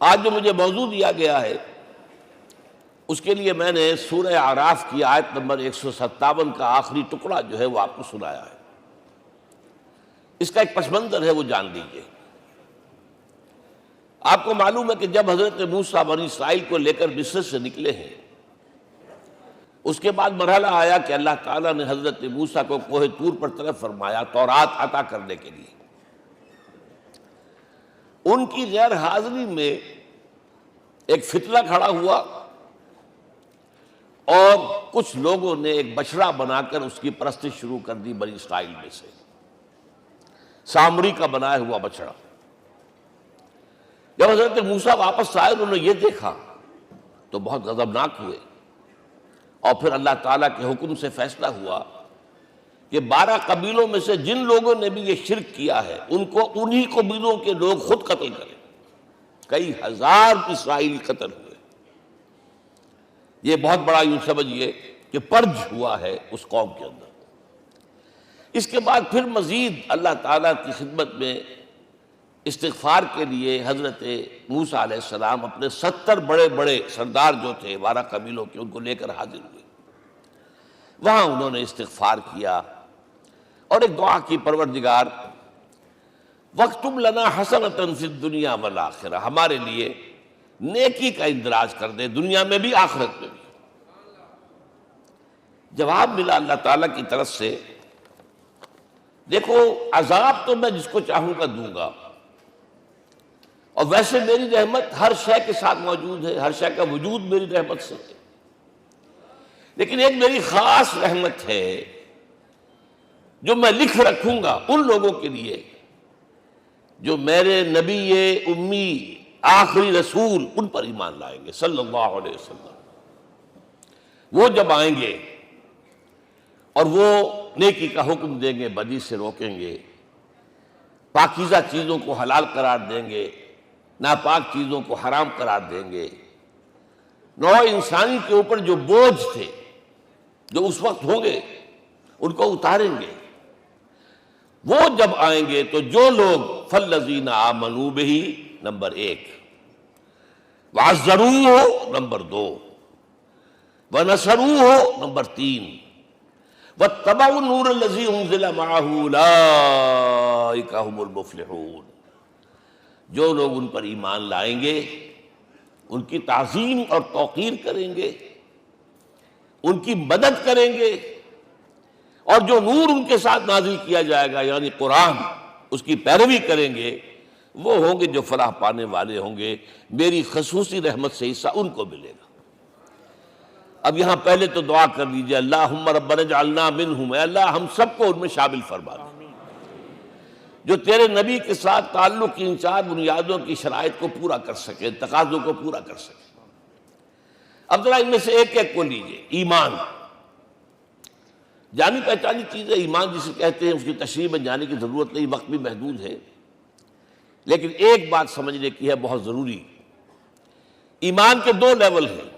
آج جو مجھے موضوع دیا گیا ہے اس کے لیے میں نے سورہ اعراف کی آیت نمبر 157 کا آخری ٹکڑا جو ہے وہ آپ کو سنایا ہے۔ اس کا ایک پس منظر ہے وہ جان لیجیے۔ آپ کو معلوم ہے کہ جب حضرت موسیٰ بنی اسرائیل کو لے کر مصر سے نکلے ہیں، اس کے بعد مرحلہ آیا کہ اللہ تعالیٰ نے حضرت موسیٰ کو کوہ طور پر طلب فرمایا تورات عطا کرنے کے لیے۔ ان کی غیر حاضری میں ایک فتنہ کھڑا ہوا اور کچھ لوگوں نے ایک بچڑا بنا کر اس کی پرستش شروع کر دی بنی اسرائیل میں سے، سامری کا بنایا ہوا بچڑا۔ جب حضرت موسیٰ واپس آئے انہوں نے یہ دیکھا تو بہت غضبناک ہوئے، اور پھر اللہ تعالیٰ کے حکم سے فیصلہ ہوا کہ 12 قبیلوں میں سے جن لوگوں نے بھی یہ شرک کیا ہے ان کو انہی قبیلوں کے لوگ خود قتل کریں۔ کئی ہزار اسرائیلی قتل ہوئے۔ یہ بہت بڑا یوں سمجھیے کہ پرج ہوا ہے اس قوم کے اندر۔ اس کے بعد پھر مزید اللہ تعالیٰ کی خدمت میں استغفار کے لیے حضرت موسیٰ علیہ السلام اپنے 70 بڑے بڑے سردار جو تھے 12 قبیلوں کے ان کو لے کر حاضر ہوئے۔ وہاں انہوں نے استغفار کیا اور ایک دعا کی، پروردگار وَاكْتُبْ لَنَا حَسَنَةً فِي الدُّنْيَا وَالْآخِرَةِ، ہمارے لیے نیکی کا اندراج کر دے دنیا میں بھی آخرت میں بھی۔ جواب ملا اللہ تعالیٰ کی طرف سے، دیکھو عذاب تو میں جس کو چاہوں گا دوں گا، اور ویسے میری رحمت ہر شے کے ساتھ موجود ہے، ہر شے کا وجود میری رحمت سے ہے، لیکن ایک میری خاص رحمت ہے جو میں لکھ رکھوں گا ان لوگوں کے لیے جو میرے نبی امی آخری رسول ان پر ایمان لائیں گے صلی اللہ علیہ وسلم۔ وہ جب آئیں گے اور وہ نیکی کا حکم دیں گے، بدی سے روکیں گے، پاکیزہ چیزوں کو حلال قرار دیں گے، ناپاک چیزوں کو حرام قرار دیں گے، نوع انسانی کے اوپر جو بوجھ تھے جو اس وقت ہوں گے ان کو اتاریں گے۔ وہ جب آئیں گے تو جو لوگ فَالَّذِينَ آمَنُوا بِهِ نمبر 1، وَعَزَّرُوهُ نمبر 2، وَنَصَرُوهُ نمبر 3، وَاتَّبَعُوا النُّورَ الَّذِي أُنزِلَ مَعَهُ أُولَٰئِكَ هُمُ الْمُفْلِحُونَ۔ جو لوگ ان پر ایمان لائیں گے، ان کی تعظیم اور توقیر کریں گے، ان کی مدد کریں گے، اور جو نور ان کے ساتھ نازل کیا جائے گا یعنی قرآن، اس کی پیروی کریں گے، وہ ہوں گے جو فلاح پانے والے ہوں گے، میری خصوصی رحمت سے حصہ ان کو ملے گا۔ اب یہاں پہلے تو دعا کر لیجئے، اللہم ربنا اجعلنا منہم، اے اللہ ہم سب کو ان میں شامل فرما دے جو تیرے نبی کے ساتھ تعلق کی ان 4 بنیادوں کی شرائط کو پورا کر سکے، تقاضوں کو پورا کر سکے۔ اب ذرا ان میں سے ایک ایک کو لیجئے۔ ایمان جانی پہچانی چیز ہے، ایمان جسے کہتے ہیں، اس کی تشریح میں جانے کی ضرورت نہیں، وقت بھی محدود ہے، لیکن ایک بات سمجھنے کی ہے بہت ضروری۔ ایمان کے 2 لیول ہیں۔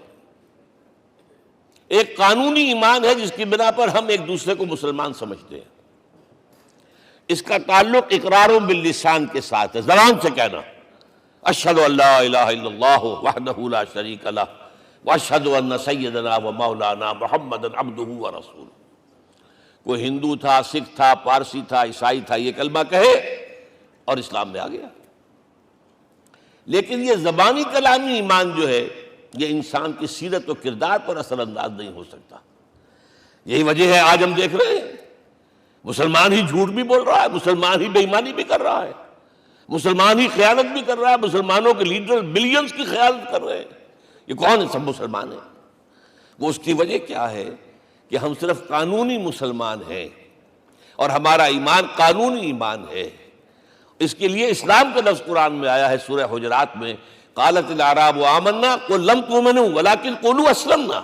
ایک قانونی ایمان ہے جس کی بنا پر ہم ایک دوسرے کو مسلمان سمجھتے ہیں، اس کا تعلق اقرار باللسان کے ساتھ ہے، زبان سے کہنا اشہد ان لا الہ الا اللہ وحدہ لا شریک لہ واشہد ان سیدنا و مولانا محمد عبدہ ورسولہ۔ کوئی ہندو تھا، سکھ تھا، پارسی تھا، عیسائی تھا، یہ کلمہ کہے اور اسلام میں آ گیا۔ لیکن یہ زبانی کلامی ایمان جو ہے یہ انسان کی سیرت و کردار پر اثر انداز نہیں ہو سکتا۔ یہی وجہ ہے آج ہم دیکھ رہے ہیں مسلمان ہی جھوٹ بھی بول رہا ہے، مسلمان ہی بے ایمانی بھی کر رہا ہے، مسلمان ہی خیانت بھی کر رہا ہے، مسلمانوں کے لیڈر بلینز کی خیانت کر رہے ہیں۔ یہ کون ہے؟ سب مسلمان ہیں۔ وہ اس کی وجہ کیا ہے کہ ہم صرف قانونی مسلمان ہیں اور ہمارا ایمان قانونی ایمان ہے۔ اس کے لیے اسلام کا لفظ قرآن میں آیا ہے سورہ حجرات میں، قالت الاعراب آمنا قل لم تؤمنوا ولکن قولوا اسلمنا۔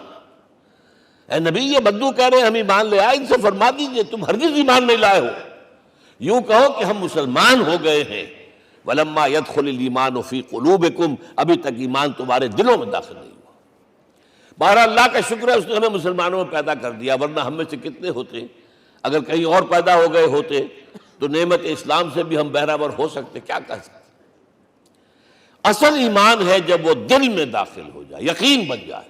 اے نبی یہ بدو کہہ رہے ہیں ہم ایمان لے آئے، ان سے فرما دیجئے تم ہرگز ایمان نہیں لائے ہو، یوں کہو کہ ہم مسلمان ہو گئے ہیں۔ ولما يدخل الایمان فی قلوبکم، ابھی تک ایمان تمہارے دلوں میں داخل نہیں ہوا۔ بہرحال اللہ کا شکر ہے اس نے ہمیں مسلمانوں میں پیدا کر دیا، ورنہ ہم میں سے کتنے ہوتے اگر کہیں اور پیدا ہو گئے ہوتے تو نعمت اسلام سے بھی ہم بہرہ ور ہو سکتے، کیا کہہ سکتے۔ اصل ایمان ہے جب وہ دل میں داخل ہو جائے، یقین بن جائے۔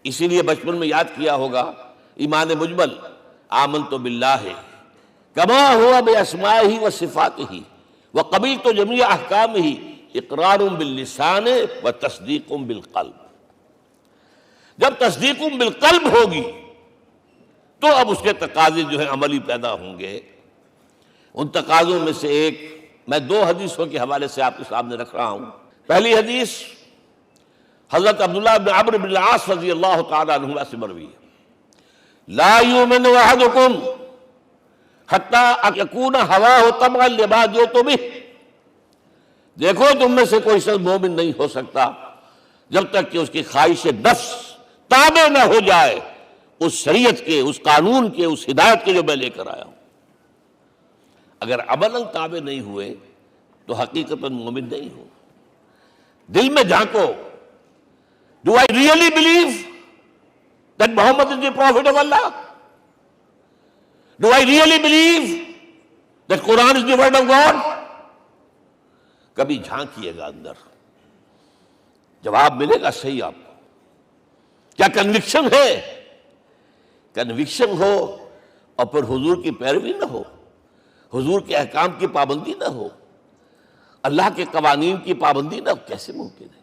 اسی لیے بچپن میں یاد کیا ہوگا ایمان مجمل، آمنت باللہ کما ہوا باسمائہ و صفاتہ وقبلت جمیع احکامہ اقرار باللسان و تصدیق بالقلب۔ جب تصدیق بالقلب ہوگی تو اب اس کے تقاضے جو ہیں عملی پیدا ہوں گے۔ ان تقاضوں میں سے ایک میں 2 حدیثوں کے حوالے سے آپ کے سامنے رکھ رہا ہوں۔ پہلی حدیث حضرت عبداللہ بن عمرو بن العاص رضی اللہ تعالی عنہما سے مروی ہے، لا یؤمن احدکم حتی یکون ہواہ طبعا لما جئت بہ۔ دیکھو تم میں سے کوئی شخص مومن نہیں ہو سکتا جب تک کہ اس کی خواہش نفس تابع نہ ہو جائے اس شریعت کے، اس قانون کے، اس ہدایت کے جو میں لے کر آیا ہوں۔ اگر عملاً تابع نہیں ہوئے تو حقیقتاً مومن نہیں ہو۔ دل میں جھانکو، Do I really believe that Muhammad is the prophet of Allah? Do I really believe that Quran is the word of God? کبھی جھانکیے گا اندر، جواب ملے گا صحیح آپ کو۔ کیا کنوکشن ہے؟ کنوکشن ہو اور پھر حضور کی پیروی نہ ہو، حضور کے احکام کی پابندی نہ ہو، اللہ کے قوانین کی پابندی نہ ہو، کیسے ممکن ہے؟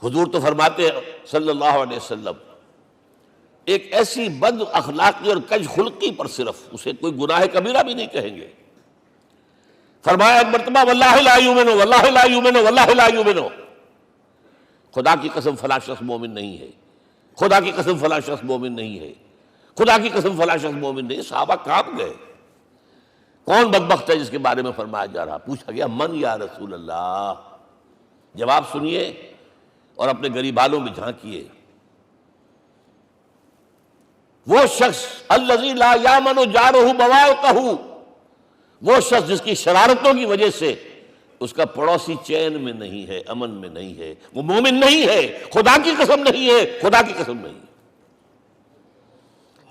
حضور تو فرماتے ہیں صلی اللہ علیہ وسلم، ایک ایسی بد اخلاقی اور کج خلقی پر صرف اسے کوئی گناہ کبیرہ بھی نہیں کہیں گے۔ فرمایا ایک مرتبہ واللہ لا یؤمن، واللہ لا یؤمن، واللہ لا یؤمن، خدا کی قسم فلاں شخص مومن نہیں ہے، خدا کی قسم فلاں شخص مومن نہیں ہے، خدا کی قسم فلاں شخص مومن نہیں ہے۔ صحابہ کانپ گئے، کون بدبخت ہے جس کے بارے میں فرمایا جا رہا؟ پوچھا گیا من یا رسول اللہ؟ جواب سنیے اور اپنے غریبانوں میں جھانکیے۔ وہ شخص الذی لا یامن جارہ بوائقہ، وہ شخص جس کی شرارتوں کی وجہ سے اس کا پڑوسی چین میں نہیں ہے، امن میں نہیں ہے، وہ مومن نہیں ہے، خدا کی قسم نہیں ہے، خدا کی قسم نہیں ہے۔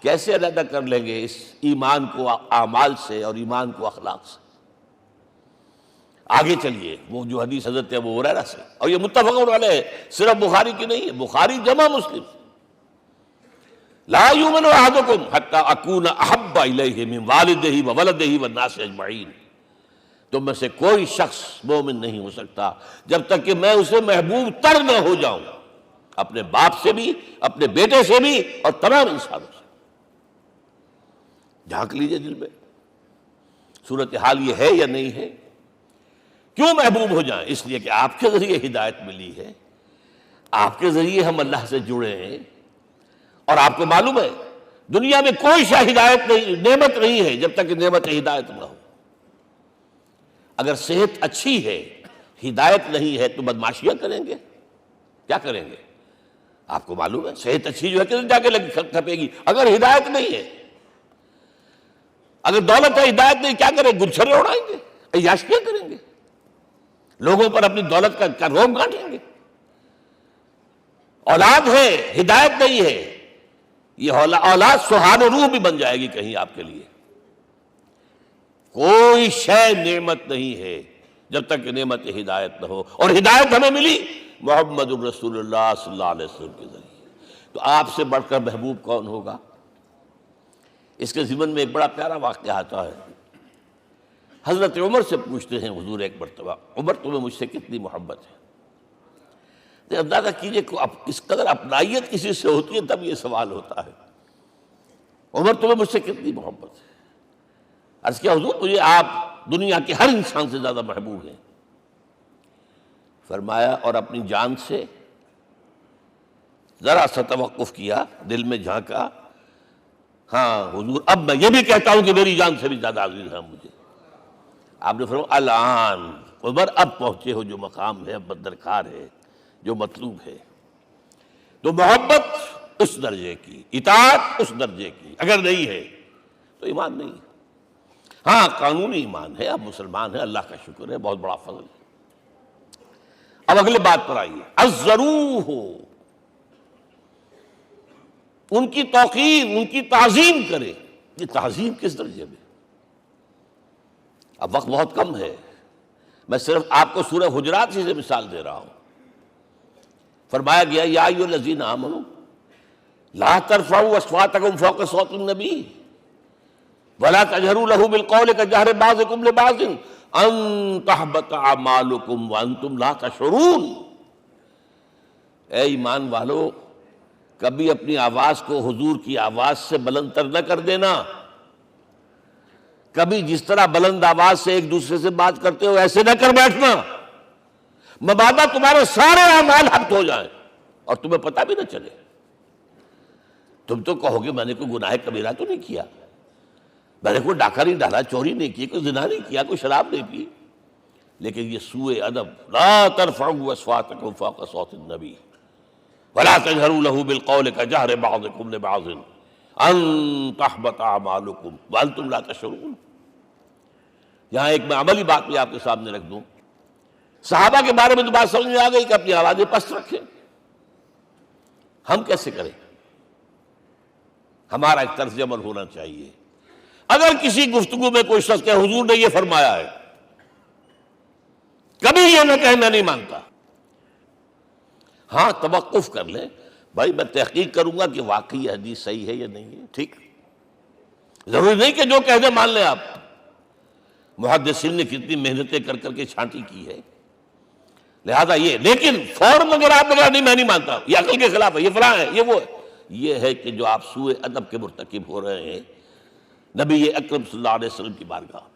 کیسے علیحدہ کر لیں گے اس ایمان کو اعمال سے اور ایمان کو اخلاق سے؟ آگے چلیے، وہ جو حدیث حضرت ابو ہریرہ سے، اور یہ متفق علیہ ہے، صرف بخاری کی نہیں ہے، بخاری جمع مسلم۔ لا یؤمن احدکم حتی اکون احب الیہ من والدہ وولدہ والناس اجمعین۔ تم میں سے کوئی شخص مومن نہیں ہو سکتا جب تک کہ میں اسے محبوب تر نہ ہو جاؤں، اپنے باپ سے بھی، اپنے بیٹے سے بھی، اور تمام انسانوں سے۔ جھانک لیجئے دل میں، صورتحال یہ ہے یا نہیں ہے؟ کیوں محبوب ہو جائیں؟ اس لیے کہ آپ کے ذریعے ہدایت ملی ہے، آپ کے ذریعے ہم اللہ سے جڑے ہیں، اور آپ کو معلوم ہے دنیا میں کوئی شاہ ہدایت نہیں، نعمت نہیں ہے جب تک کہ نعمت ہدایت نہ ہو۔ اگر صحت اچھی ہے، ہدایت نہیں ہے، تو بدماشیاں کریں گے، کیا کریں گے؟ آپ کو معلوم ہے صحت اچھی جو ہے کدھر جا کے کھپے گی اگر ہدایت نہیں ہے۔ اگر دولت ہے، ہدایت نہیں، کیا کریں؟ گلچھرے اڑائیں گے، عیاشیاں کریں گے، لوگوں پر اپنی دولت کا روب گانٹیں گے۔ اولاد ہے، ہدایت نہیں ہے، یہ اولاد سہاد روح بھی بن جائے گی کہیں آپ کے لیے۔ کوئی شے نعمت نہیں ہے جب تک کہ نعمت ہدایت نہ ہو، اور ہدایت ہمیں ملی محمد الرسول اللہ صلی اللہ علیہ وسلم کے ذریعے۔ تو آپ سے بڑھ کر محبوب کون ہوگا؟ اس کے ضمن میں ایک بڑا پیارا واقعہ آتا ہے۔ حضرت عمر سے پوچھتے ہیں حضور ایک مرتبہ، عمر تمہیں مجھ سے کتنی محبت ہے؟ اندازہ کیجئے کہ اس قدر اپنائیت کسی سے ہوتی ہے تب یہ سوال ہوتا ہے، عمر تمہیں مجھ سے کتنی محبت ہے؟ عرض کیا حضور مجھے آپ دنیا کے ہر انسان سے زیادہ محبوب ہیں۔ فرمایا اور اپنی جان سے؟ ذرا سا توقف کیا، دل میں جھانکا، ہاں حضور اب میں یہ بھی کہتا ہوں کہ میری جان سے بھی زیادہ عزیز ہے مجھے۔ آپ نے فرمایا الان عمر اب پہنچے ہو جو مقام ہے، اب درکار ہے، جو مطلوب ہے۔ تو محبت اس درجے کی، اطاعت اس درجے کی اگر نہیں ہے تو ایمان نہیں ہے۔ ہاں قانونی ایمان ہے، اب مسلمان ہے، اللہ کا شکر ہے، بہت بڑا فضل ہے۔ اب اگلے بات پر آئیے، الضروح، ان کی توقیر، ان کی تعظیم کرے۔ یہ تعظیم کس درجے میں؟ اب وقت بہت کم ہے، میں صرف آپ کو سورہ حجرات سے مثال دے رہا ہوں. فرمایا گیا یا ایھا الذین آمنوا لا ترفعوا اصواتکم فوق صوت النبی ولا تجہروا لہ بالقول کجہر بعضکم لبعض ان تحبط اعمالکم وانتم لا تشعرون. اے ایمان والو، کبھی اپنی آواز کو حضور کی آواز سے بلند تر نہ کر دینا. کبھی جس طرح بلند آواز سے ایک دوسرے سے بات کرتے ہو ایسے نہ کر بیٹھنا، مبادا تمہارے سارے اعمال حبط ہو جائیں اور تمہیں پتہ بھی نہ چلے. تم تو کہو گے میں نے کوئی گناہ کبیرہ تو نہیں کیا، میں نے کوئی ڈاکہ نہیں ڈالا، چوری نہیں کی، کوئی زنا نہیں کیا، کوئی شراب نہیں پی، لیکن یہ سوء ادب لا ترفعوا اصواتکم فوق صوت النبی ولا تجہروا لہ بالقول کجہر بعضکم لبعض ان تحبط اعمالکم وانتم لا تشعرون. یہاں ایک میں عملی بات بھی آپ کے سامنے رکھ دوں. صحابہ کے بارے میں تو بات سمجھ میں آ گئی کہ اپنی آوازیں پست رکھیں. ہم کیسے کریں؟ ہمارا ایک طرز عمل ہونا چاہیے. اگر کسی گفتگو میں کوئی شخص کہ حضور نے یہ فرمایا ہے، کبھی یہ نہ کہے میں نہیں مانتا. ہاں توقف کر لیں، بھائی میں تحقیق کروں گا کہ واقعی یہ حدیث صحیح ہے یا نہیں ہے. ٹھیک، ضروری نہیں کہ جو کہہ دیں مان لیں آپ. محدثین نے کتنی محنتیں کر کر کے چھانٹی کی ہے، لہذا یہ. لیکن فوراً اگر آپ بتا نہیں میں نہیں مانتا، یہ عقل کے خلاف ہے، یہ فلاں ہے، یہ وہ ہے، یہ ہے کہ جو آپ سوء ادب کے مرتکب ہو رہے ہیں نبی اکرم صلی اللہ علیہ وسلم کی بارگاہ میں.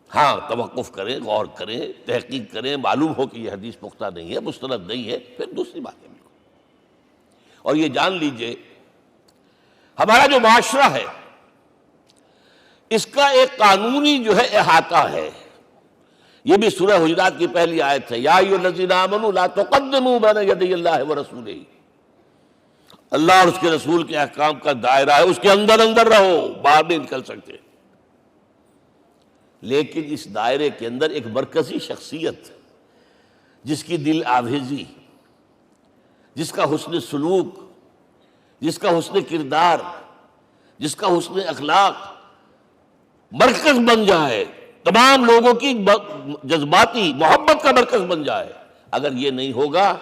ہاں توقف کریں، غور کریں، تحقیق کریں، معلوم ہو کہ یہ حدیث پختہ نہیں ہے، مستند نہیں ہے، پھر دوسری بات ہے. اور یہ جان لیجئے ہمارا جو معاشرہ ہے اس کا ایک قانونی جو ہے احاطہ ہے. یہ بھی سورہ حجرات کی پہلی آیت ہے، یا ایھا الذین آمنوا لا تقدموا بین یدی اللہ ورسولہ. اللہ اور اس کے رسول کے احکام کا دائرہ ہے، اس کے اندر اندر رہو، باہر نہیں نکل سکتے. لیکن اس دائرے کے اندر ایک مرکزی شخصیت جس کی دل آویزی، جس کا حسن سلوک، جس کا حسن کردار، جس کا حسن اخلاق مرکز بن جائے، تمام لوگوں کی جذباتی محبت کا مرکز بن جائے، اگر یہ نہیں ہوگا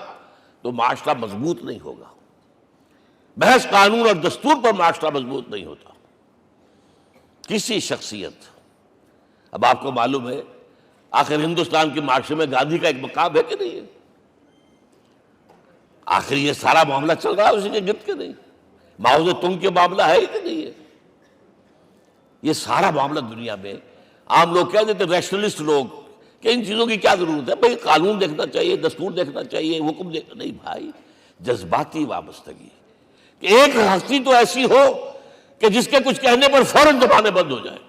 تو معاشرہ مضبوط نہیں ہوگا. محض قانون اور دستور پر معاشرہ مضبوط نہیں ہوتا. کسی شخصیت، اب آپ کو معلوم ہے آخر ہندوستان کے معاشرے میں گاندھی کا ایک مقام ہے کہ نہیں ہے؟ آخر یہ سارا معاملہ چل رہا ہے اسی کے گرد کے نہیں؟ ماؤ زے تنگ کے معاملہ ہے ہی کہ نہیں ہے؟ یہ سارا معاملہ دنیا میں عام لوگ کہہ دیتے، ریشنلسٹ لوگ، کہ ان چیزوں کی کیا ضرورت ہے؟ بھائی قانون دیکھنا چاہیے، دستور دیکھنا چاہیے، حکم دیکھنا نہیں. بھائی جذباتی وابستگی، کہ ایک ہستی تو ایسی ہو کہ جس کے کچھ کہنے پر فوراً زبانیں بند ہو جائیں.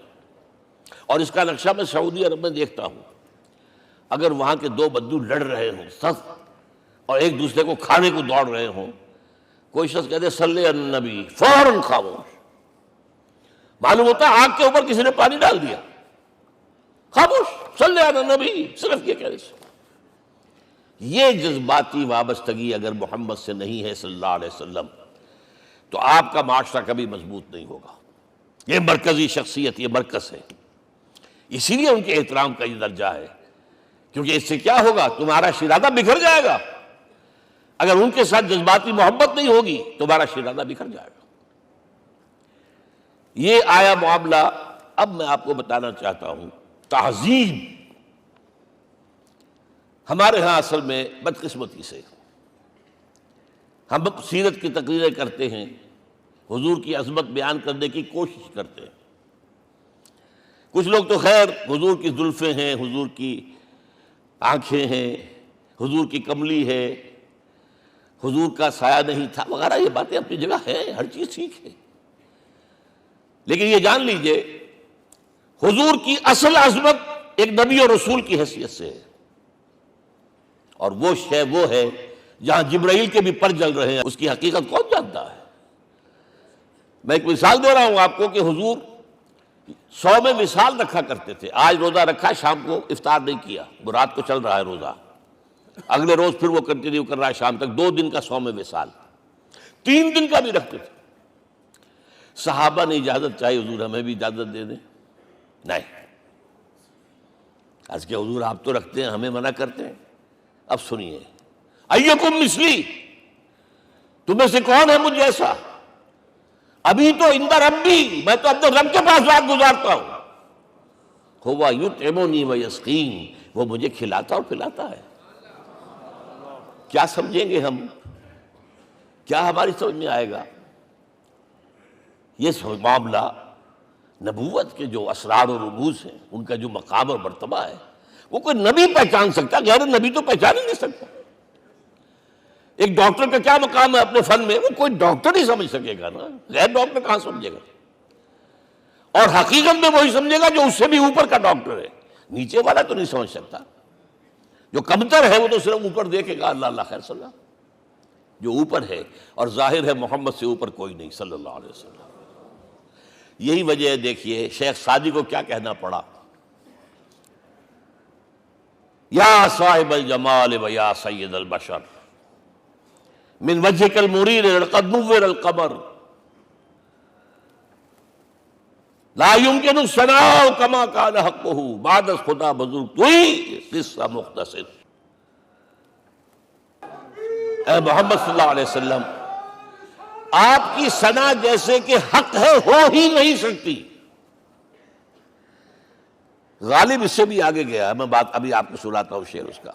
اور اس کا نقشہ میں سعودی عرب میں دیکھتا ہوں، اگر وہاں کے دو بدو لڑ رہے ہوں صف اور ایک دوسرے کو کھانے کو دوڑ رہے ہوں، کوئی شخص کہتے صلی علی النبی، فوراً خاموش. معلوم ہوتا ہے آگ کے اوپر کسی نے پانی ڈال دیا، خاموش، صلی علی النبی، صرف یہ کہنے سے. یہ جذباتی وابستگی اگر محمد سے نہیں ہے صلی اللہ علیہ وسلم تو آپ کا معاشرہ کبھی مضبوط نہیں ہوگا. یہ مرکزی شخصیت، یہ مرکز ہے. اسی لیے ان کے احترام کا یہ درجہ ہے، کیونکہ اس سے کیا ہوگا؟ تمہارا شیرازہ بکھر جائے گا. اگر ان کے ساتھ جذباتی محبت نہیں ہوگی تمہارا شیرازہ بکھر جائے گا. یہ آیا معاملہ. اب میں آپ کو بتانا چاہتا ہوں تہذیب. ہمارے ہاں اصل میں بدقسمتی سے ہم سیرت کی تقریریں کرتے ہیں، حضور کی عظمت بیان کرنے کی کوشش کرتے ہیں. کچھ لوگ تو خیر حضور کی زلفیں ہیں، حضور کی آنکھیں ہیں، حضور کی کملی ہے، حضور کا سایہ نہیں تھا وغیرہ، یہ باتیں اپنی جگہ ہیں، ہر چیز ٹھیک ہے. لیکن یہ جان لیجئے حضور کی اصل عظمت ایک نبی اور رسول کی حیثیت سے ہے، اور وہ شے وہ ہے جہاں جبرائیل کے بھی پر جل رہے ہیں، اس کی حقیقت کون جانتا ہے؟ میں ایک مثال دے رہا ہوں آپ کو کہ حضور 100 میں مثال رکھا کرتے تھے. آج روزہ رکھا، شام کو افطار نہیں کیا، وہ رات کو چل رہا ہے روزہ، اگلے روز پھر وہ کنٹینیو کر رہا ہے شام تک. 2 دن کا 100 میں مثال، 3 دن کا بھی رکھتے تھے. صحابہ نے اجازت چاہی، حضور ہمیں بھی اجازت دے دیں. نہیں، عرض کہ حضور آپ تو رکھتے ہیں، ہمیں منع کرتے ہیں۔ اب سنیے، ایکم مثلی، تمہیں سے کون ہے مجھ جیسا؟ ابھی تو عند ربی، میں تو اپنے رب کے پاس رات گزارتا ہوں، ہوا یطعمنی ویسقین، وہ مجھے کھلاتا اور پلاتا ہے۔ کیا سمجھیں گے ہم؟ کیا ہماری سمجھ میں آئے گا؟ یہ معاملہ نبوت کے جو اسرار و رموز ہیں، ان کا جو مقام اور مرتبہ ہے، وہ کوئی نبی پہچان سکتا، غیر نبی تو پہچان ہی نہیں سکتا۔ ایک ڈاکٹر کا کیا مقام ہے اپنے فن میں، وہ کوئی ڈاکٹر ہی سمجھ سکے گا نا، غیر ڈاکٹر کہاں سمجھے گا؟ اور حقیقت میں وہی سمجھے گا جو اس سے بھی اوپر کا ڈاکٹر ہے، نیچے والا تو نہیں سمجھ سکتا۔ جو کمتر ہے وہ تو صرف اوپر دیکھے گا، اللہ اللہ خیر صلی اللہ۔ جو اوپر ہے اور ظاہر ہے محمد سے اوپر کوئی نہیں صلی اللہ علیہ وسلم۔ یہی وجہ ہے، دیکھیے شیخ سعدی کو کیا کہنا پڑا، یا صاحب الجمال و یا سید البشر من وجهك المرير قد نور القمر لا يمكن الثناء كما كان حقه بعد از خدا بزرگ توئی قصہ مختصر۔ اے محمد صلی اللہ علیہ وسلم، آپ کی ثنا جیسے کہ حق ہے ہو ہی نہیں سکتی۔ غالب اس سے بھی آگے گیا ہے، میں بات ابھی آپ کو سناتا ہوں شعر اس کا۔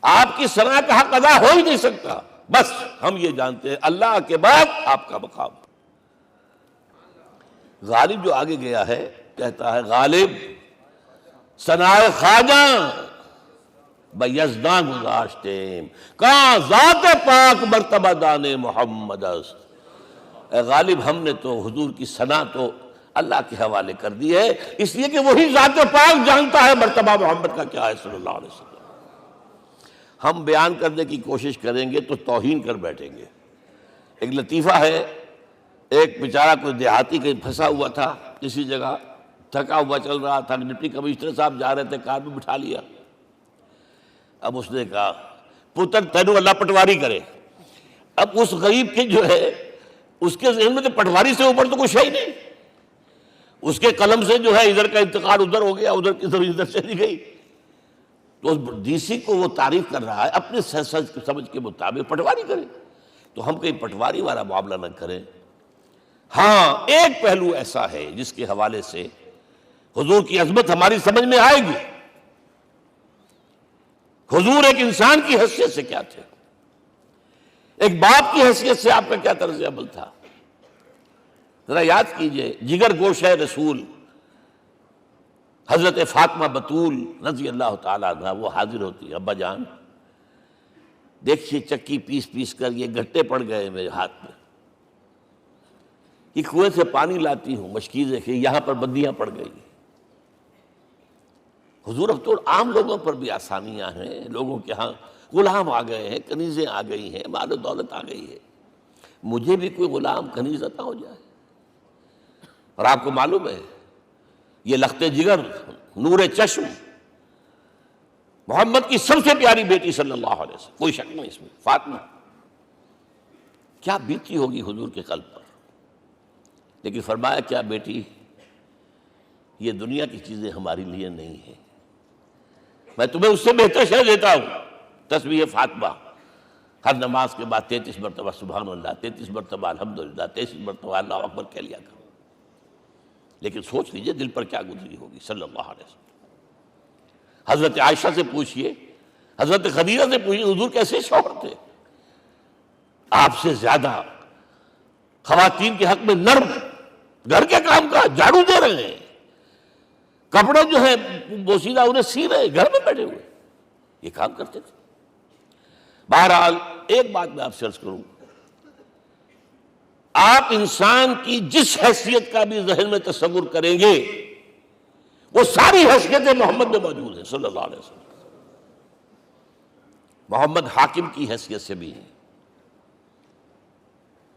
آپ کی ثنا کا حق ادا ہو ہی نہیں سکتا، بس ہم یہ جانتے ہیں اللہ کے بعد آپ کا مقام۔ غالب جو آگے گیا ہے کہتا ہے، غالب ثنا خواجہ بیزداں گزاشتیم کہاں ذات پاک مرتبہ دان محمد است۔ اے غالب، ہم نے تو حضور کی ثنا تو اللہ کے حوالے کر دی ہے، اس لیے کہ وہی ذات پاک جانتا ہے مرتبہ محمد کا کیا ہے صلی اللہ علیہ وسلم۔ ہم بیان کرنے کی کوشش کریں گے تو توہین کر بیٹھیں گے۔ ایک لطیفہ ہے، ایک بیچارہ کوئی دیہاتی کہیں پھنسا ہوا تھا کسی جگہ، تھکا ہوا چل رہا تھا، ڈپٹی کمشنر صاحب جا رہے تھے، کار میں بٹھا لیا۔ اب اس نے کہا، پتر تینوں اللہ پٹواری کرے۔ اب اس غریب کے جو ہے اس کے ذہن میں تو پٹواری سے اوپر تو کچھ ہے ہی نہیں، اس کے قلم سے جو ہے ادھر کا انتقال ادھر ہو گیا، ادھر کی ادھر چلی گئی۔ تو اس ڈی سی کو وہ تعریف کر رہا ہے اپنے سمجھ کے مطابق، پٹواری کرے تو ہم کہیں پٹواری والا معاملہ نہ کریں۔ ہاں ایک پہلو ایسا ہے جس کے حوالے سے حضور کی عظمت ہماری سمجھ میں آئے گی۔ حضور ایک انسان کی حیثیت سے کیا تھے، ایک باپ کی حیثیت سے آپ کا کیا طرز عمل تھا۔ ذرا یاد کیجئے، جگر گوشہ رسول حضرت فاطمہ بطول رضی اللہ تعالیٰ عنہ وہ حاضر ہوتی ہے، ابا جان دیکھیے چکی پیس پیس کر یہ گھٹے پڑ گئے میرے ہاتھ میں، یہ کنویں سے پانی لاتی ہوں، مشکیزیں کہ یہاں پر بندیاں پڑ گئی۔ حضور اب تو عام لوگوں پر بھی آسانیاں ہیں، لوگوں کے ہاں غلام آ گئے ہیں، کنیزیں آ گئی ہیں، مال و دولت آ گئی ہے، مجھے بھی کوئی غلام کنیز عطا ہو جائے۔ اور آپ کو معلوم ہے یہ لخت جگر نور چشم محمد کی سب سے پیاری بیٹی صلی اللہ علیہ وسلم، کوئی شک نہیں اس میں، فاطمہ، کیا بیتی ہوگی حضور کے قلب پر۔ لیکن فرمایا، کیا بیٹی، یہ دنیا کی چیزیں ہماری لیے نہیں ہیں، میں تمہیں اس سے بہتر شے دیتا ہوں۔ تسبیح فاطمہ ہر نماز کے بعد 33 مرتبہ سبحان اللہ، 33 مرتبہ الحمدللہ، 33 مرتبہ اللہ اکبر کہہ لیا کرو۔ لیکن سوچ لیجئے دل پر کیا گزری ہوگی صلی اللہ علیہ وسلم۔ حضرت عائشہ سے پوچھئے، حضرت خدیجہ سے پوچھئے، حضور کیسے شوہر تھے؟ آپ سے زیادہ خواتین کے حق میں نرم، گھر کے کام کا جھاڑو دے رہے ہیں، کپڑے جو ہیں بوسیدہ انہیں سی رہے، گھر میں بیٹھے ہوئے یہ کام کرتے تھے۔ بہرحال ایک بات میں آپ سے عرض کروں، آپ انسان کی جس حیثیت کا بھی ذہن میں تصور کریں گے وہ ساری حیثیتیں محمد میں موجود ہیں صلی اللہ علیہ وسلم۔ محمد حاکم کی حیثیت سے بھی ہیں،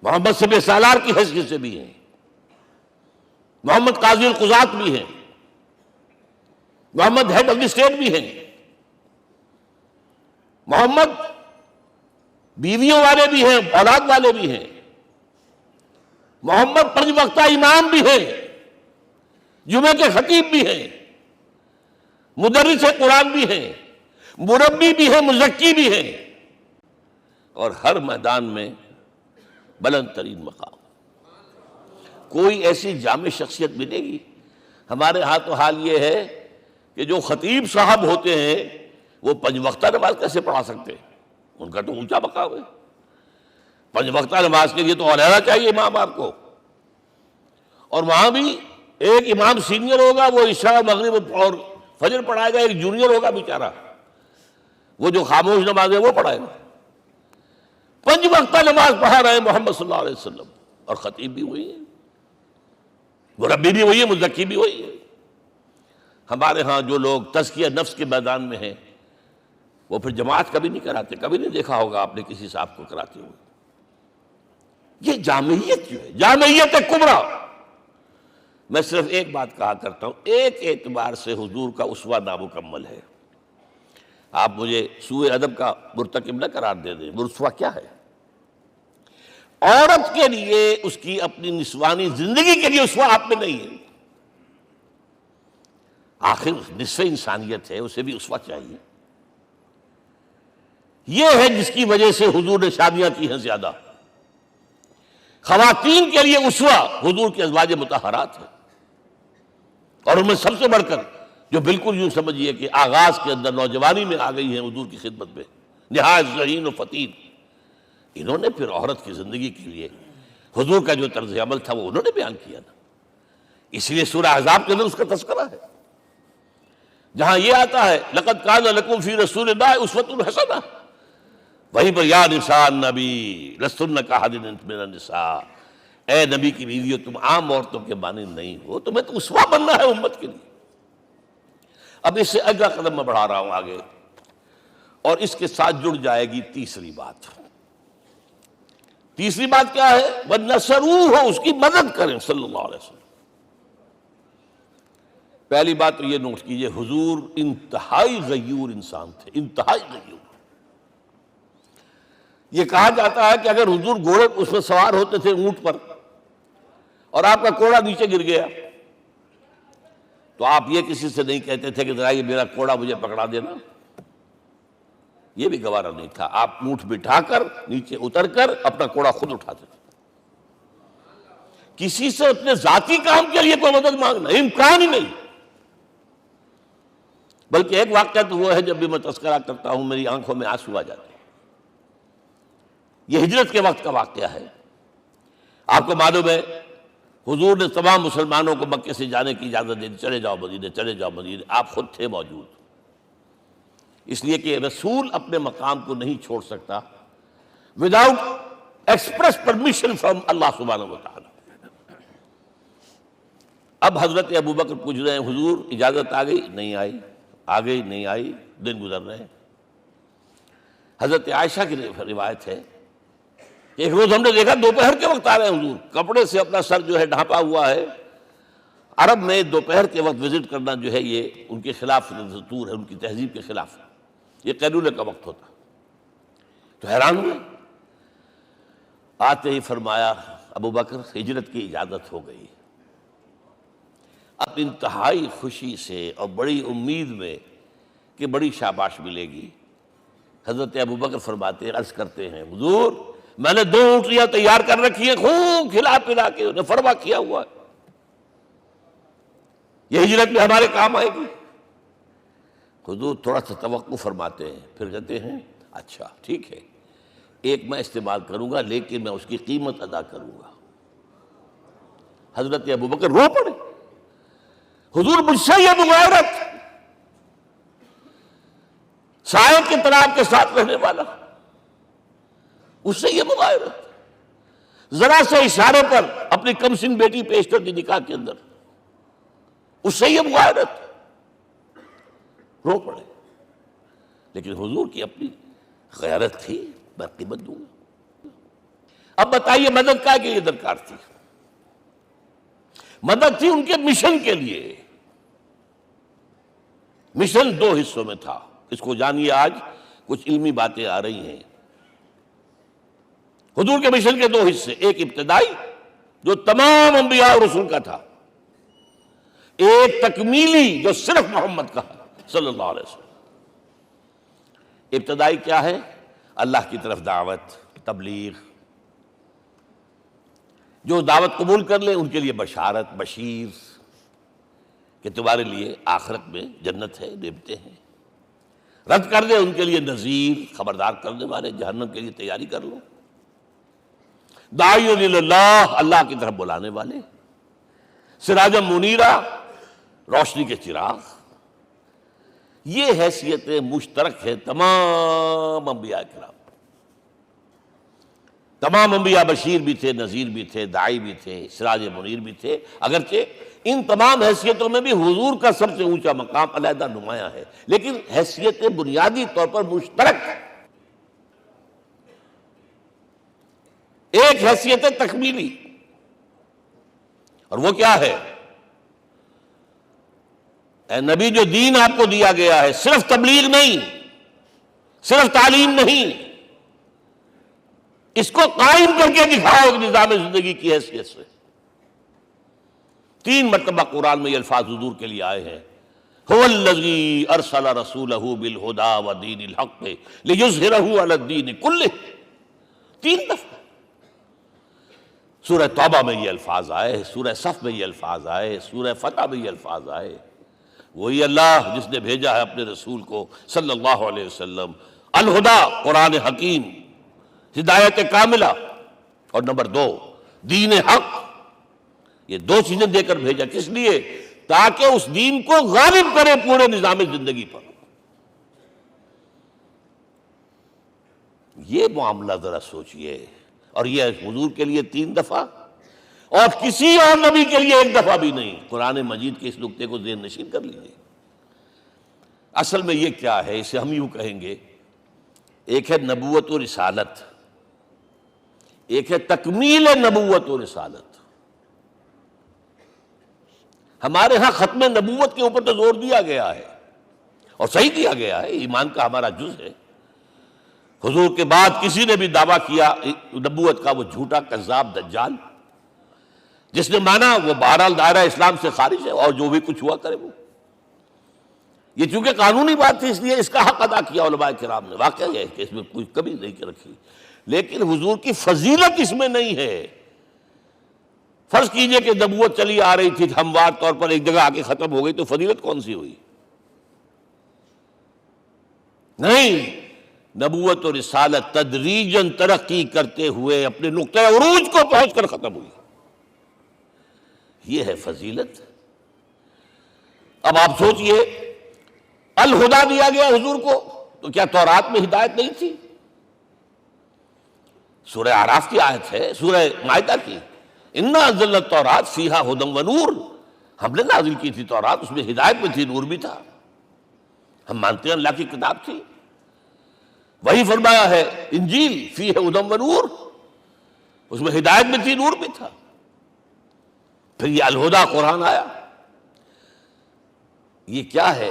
محمد سب سالار کی حیثیت سے بھی ہیں، محمد قاضی القضات بھی ہیں، محمد ہیڈ آف دی اسٹیٹ بھی ہیں، محمد بیویوں والے بھی ہیں، اولاد والے بھی ہیں، محمد 5 وقتہ امام بھی ہیں، جمعے کے خطیب بھی ہیں، مدرس قرآن بھی ہیں، مربی بھی ہیں، مزکی بھی ہیں، اور ہر میدان میں بلند ترین مقام۔ کوئی ایسی جامع شخصیت ملے گی؟ ہمارے ہاں تو حال یہ ہے کہ جو خطیب صاحب ہوتے ہیں وہ 5 وقتہ نماز کیسے پڑھا سکتے ہیں؟ ان کا تو اونچا مقام ہے۔ 5 وقتہ نماز کے لیے تو علیحدہ چاہیے امام آپ کو، اور وہاں بھی ایک امام سینئر ہوگا، وہ عشاء مغرب اور فجر پڑھائے گا، ایک جونیئر ہوگا بیچارہ، وہ جو خاموش نماز ہے وہ پڑھائے گا۔ 5 وقتہ نماز پڑھا رہے ہیں محمد صلی اللہ علیہ وسلم، اور خطیب بھی وہی ہے، مربی بھی وہی ہے، مزکی بھی وہی ہے۔ ہمارے ہاں جو لوگ تزکیہ نفس کے میدان میں ہیں وہ پھر جماعت کبھی نہیں کراتے، کبھی نہیں دیکھا ہوگا آپ نے کسی صاحب کو کراتے ہوئے۔ یہ جامعیت جو ہے، جامعیت کبریٰ۔ میں صرف ایک بات کہا کرتا ہوں، ایک اعتبار سے حضور کا اسوہ نامکمل ہے۔ آپ مجھے سوء ادب کا مرتکب نہ قرار دے دیں، اسوہ کیا ہے؟ عورت کے لیے اس کی اپنی نسوانی زندگی کے لیے اسوہ آپ میں نہیں ہے۔ آخر نصف انسانیت ہے، اسے بھی اسوہ چاہیے۔ یہ ہے جس کی وجہ سے حضور نے شادیاں کی ہیں زیادہ۔ خواتین کے لیے اسوہ حضور کے ازواج مطہرات ہیں، اور ان میں سب سے بڑھ کر جو بالکل یوں سمجھیے کہ آغاز کے اندر نوجوانی میں آ گئی ہیں حضور کی خدمت میں، نہایت ذہین و فطین، انہوں نے پھر عورت کی زندگی کے لیے حضور کا جو طرز عمل تھا وہ انہوں نے بیان کیا نا۔ اس لیے سورہ احزاب کے اندر اس کا تذکرہ ہے، جہاں یہ آتا ہے لقد کان لکم فی رسول اللہ اسوۃ حسنہ، وہیں پر یا نساء النبی لستن کاحد من النساء، اے نبی کی بیویوں تم عام عورتوں کے مانند نہیں ہو، تمہیں تو اسوہ بننا ہے امت کے لیے۔ اب اس سے اگلا قدم میں بڑھا رہا ہوں آگے، اور اس کے ساتھ جڑ جائے گی تیسری بات۔ تیسری بات کیا ہے؟ وَنَصَرُوهُ، اس کی مدد کریں صلی اللہ علیہ وسلم۔ پہلی بات تو یہ نوٹ کیجئے، حضور انتہائی غیور انسان تھے، انتہائی غیور۔ یہ کہا جاتا ہے کہ اگر حضور گھوڑے اس میں سوار ہوتے تھے اونٹ پر، اور آپ کا کوڑا نیچے گر گیا، تو آپ یہ کسی سے نہیں کہتے تھے کہ ذرا یہ میرا کوڑا مجھے پکڑا دینا، یہ بھی گوارا نہیں تھا۔ آپ اونٹ بٹھا کر نیچے اتر کر اپنا کوڑا خود اٹھاتے تھے۔ کسی سے اپنے ذاتی کام کے لیے کوئی مدد مانگنا امکان ہی نہیں۔ بلکہ ایک واقعہ تو وہ ہے جب بھی میں تذکرہ کرتا ہوں میری آنکھوں میں آنسو آ جاتے ہیں۔ یہ ہجرت کے وقت کا واقعہ ہے۔ آپ کو معلوم ہے حضور نے تمام مسلمانوں کو مکے سے جانے کی اجازت دے دی، چلے جاؤ مدینے، چلے جاؤ مدینے، آپ خود تھے موجود، اس لیے کہ رسول اپنے مقام کو نہیں چھوڑ سکتا وداؤٹ ایکسپریس پرمیشن فرام اللہ سبحانہ وتعالی۔ اب حضرت ابوبکر پوچھ رہے ہیں حضور اجازت آ گئی؟ نہیں آئی، آ گئی نہیں آئی، دن گزر رہے ہیں۔ حضرت عائشہ کی روایت ہے ایک روز ہم نے دیکھا دوپہر کے وقت آ رہے ہیں حضور، کپڑے سے اپنا سر جو ہے ڈھانپا ہوا ہے۔ عرب میں دوپہر کے وقت وزٹ کرنا جو ہے یہ ان کے خلاف دستور ہے، ان کی تہذیب کے خلاف، یہ قیلولے کا وقت ہوتا۔ تو حیران ہوئے، آتے ہی فرمایا ابوبکر ہجرت کی اجازت ہو گئی۔ اب انتہائی خوشی سے اور بڑی امید میں کہ بڑی شاباش ملے گی، حضرت ابوبکر فرماتے عرض کرتے ہیں حضور میں نے 2 اونٹیاں تیار کر رکھی ہیں، خوب کھلا پلا کے انہیں فرما کیا ہوا ہے، یہ ہجرت میں ہمارے کام آئے گی۔ حضور تھوڑا سا توقع فرماتے ہیں، پھر کہتے ہیں اچھا ٹھیک ہے، ایک میں استعمال کروں گا لیکن میں اس کی قیمت ادا کروں گا۔ حضرت ابوبکر رو پڑے، حضور مجھ سے یہ مغایرت، سائے کے تناب کے ساتھ رہنے والا، اس سے یہ مغایرت، ذرا سے اشارے پر اپنی کم سن بیٹی پیش کر دی نکاح کے اندر، اس سے یہ مغایرت، رو پڑے۔ لیکن حضور کی اپنی غیرت تھی، میں قیمت دوں گا۔ اب بتائیے مدد کا کہ یہ درکار تھی؟ مدد تھی ان کے مشن کے لیے۔ مشن 2 حصوں میں تھا، اس کو جانیے، آج کچھ علمی باتیں آ رہی ہیں۔ حضور کے مشن کے 2 حصے، ایک ابتدائی جو تمام انبیاء اور رسول کا تھا، ایک تکمیلی جو صرف محمد کا ہے۔ صلی اللہ علیہ وسلم۔ ابتدائی کیا ہے؟ اللہ کی طرف دعوت، تبلیغ۔ جو دعوت قبول کر لیں ان کے لیے بشارت، بشیر کہ تمہارے لیے آخرت میں جنت ہے، نعمتیں ہیں۔ رد کر دیں ان کے لیے نذیر، خبردار کرنے والے، جہنم کے لیے تیاری کر لو۔ داعی اللہ، اللہ کی طرف بلانے والے، سراجا منیرا، روشنی کے چراغ۔ یہ حیثیت مشترک ہے تمام انبیاء کرام۔ تمام انبیاء بشیر بھی تھے، نذیر بھی تھے، داعی بھی تھے، سراج منیر بھی تھے، اگرچہ ان تمام حیثیتوں میں بھی حضور کا سب سے اونچا مقام علیحدہ نمایاں ہے، لیکن حیثیت بنیادی طور پر مشترک۔ ایک حیثیت تکمیلی، اور وہ کیا ہے؟ اے نبی، جو دین آپ کو دیا گیا ہے صرف تبلیغ نہیں، صرف تعلیم نہیں، اس کو قائم کر کے دکھاؤ نظام زندگی کی حیثیت سے۔ 3 مرتبہ قرآن میں یہ الفاظ حضور کے لیے آئے ہیں، هو الذی ارسل رسولہ بالہدی ودین الحق لیظہرہ علی الدین کلہ۔ 3 دفعہ سورہ توبہ میں یہ الفاظ آئے، سورہ صف میں یہ الفاظ آئے، سورہ فتح میں یہ الفاظ آئے۔ وہی اللہ جس نے بھیجا ہے اپنے رسول کو صلی اللہ علیہ وسلم، الہدی قرآن حکیم، ہدایت کاملہ، اور نمبر 2 دین حق۔ یہ 2 چیزیں دے کر بھیجا، کس لیے؟ تاکہ اس دین کو غالب کرے پورے نظام زندگی پر۔ یہ معاملہ ذرا سوچئے، اور یہ حضور کے لیے 3 دفعہ، اور کسی اور نبی کے لیے 1 دفعہ بھی نہیں۔ قرآن مجید کے اس نقطے کو ذہن نشین کر لیجیے۔ اصل میں یہ کیا ہے؟ اسے ہم یوں کہیں گے، ایک ہے نبوت و رسالت، ایک ہے تکمیل نبوت و رسالت۔ ہمارے ہاں ختم نبوت کے اوپر تو زور دیا گیا ہے، اور صحیح دیا گیا ہے، ایمان کا ہمارا جز ہے۔ حضور کے بعد کسی نے بھی دعویٰ کیا نبوت کا، وہ جھوٹا، کذاب، دجال۔ جس نے مانا وہ بہرحال دائرہ اسلام سے خارج ہے، اور جو بھی کچھ ہوا کرے وہ۔ یہ چونکہ قانونی بات تھی، اس لیے اس کا حق ادا کیا علماء کرام نے۔ واقعہ یہ ہے کہ اس میں کوئی کمی نہیں رکھی، لیکن حضور کی فضیلت اس میں نہیں ہے۔ فرض کیجئے کہ نبوت چلی آ رہی تھی ہموار طور پر، ایک جگہ آ کے ختم ہو گئی، تو فضیلت کون سی ہوئی؟ نہیں، نبوت و رسالت تدریجاً ترقی کرتے ہوئے اپنے نقطۂ عروج کو پہنچ کر ختم ہوئی۔ یہ ہے فضیلت۔ اب آپ سوچئے، الہدیٰ دیا گیا حضور کو، تو کیا تورات میں ہدایت نہیں تھی؟ سورہ اعراف کی آیت ہے، سورہ مائدہ کی، انا انزلنا التوراۃ فیہا ھدی ونور۔ ہم نے نازل کی تھی تورات، اس میں ہدایت بھی تھی، نور بھی تھا۔ ہم مانتے ہیں اللہ کی کتاب تھی۔ وہی فرمایا ہے انجیل فیہا ھدی ونور، اس میں ہدایت بھی تھی، نور بھی تھا۔ پھر یہ الہدیٰ قرآن آیا۔ یہ کیا ہے؟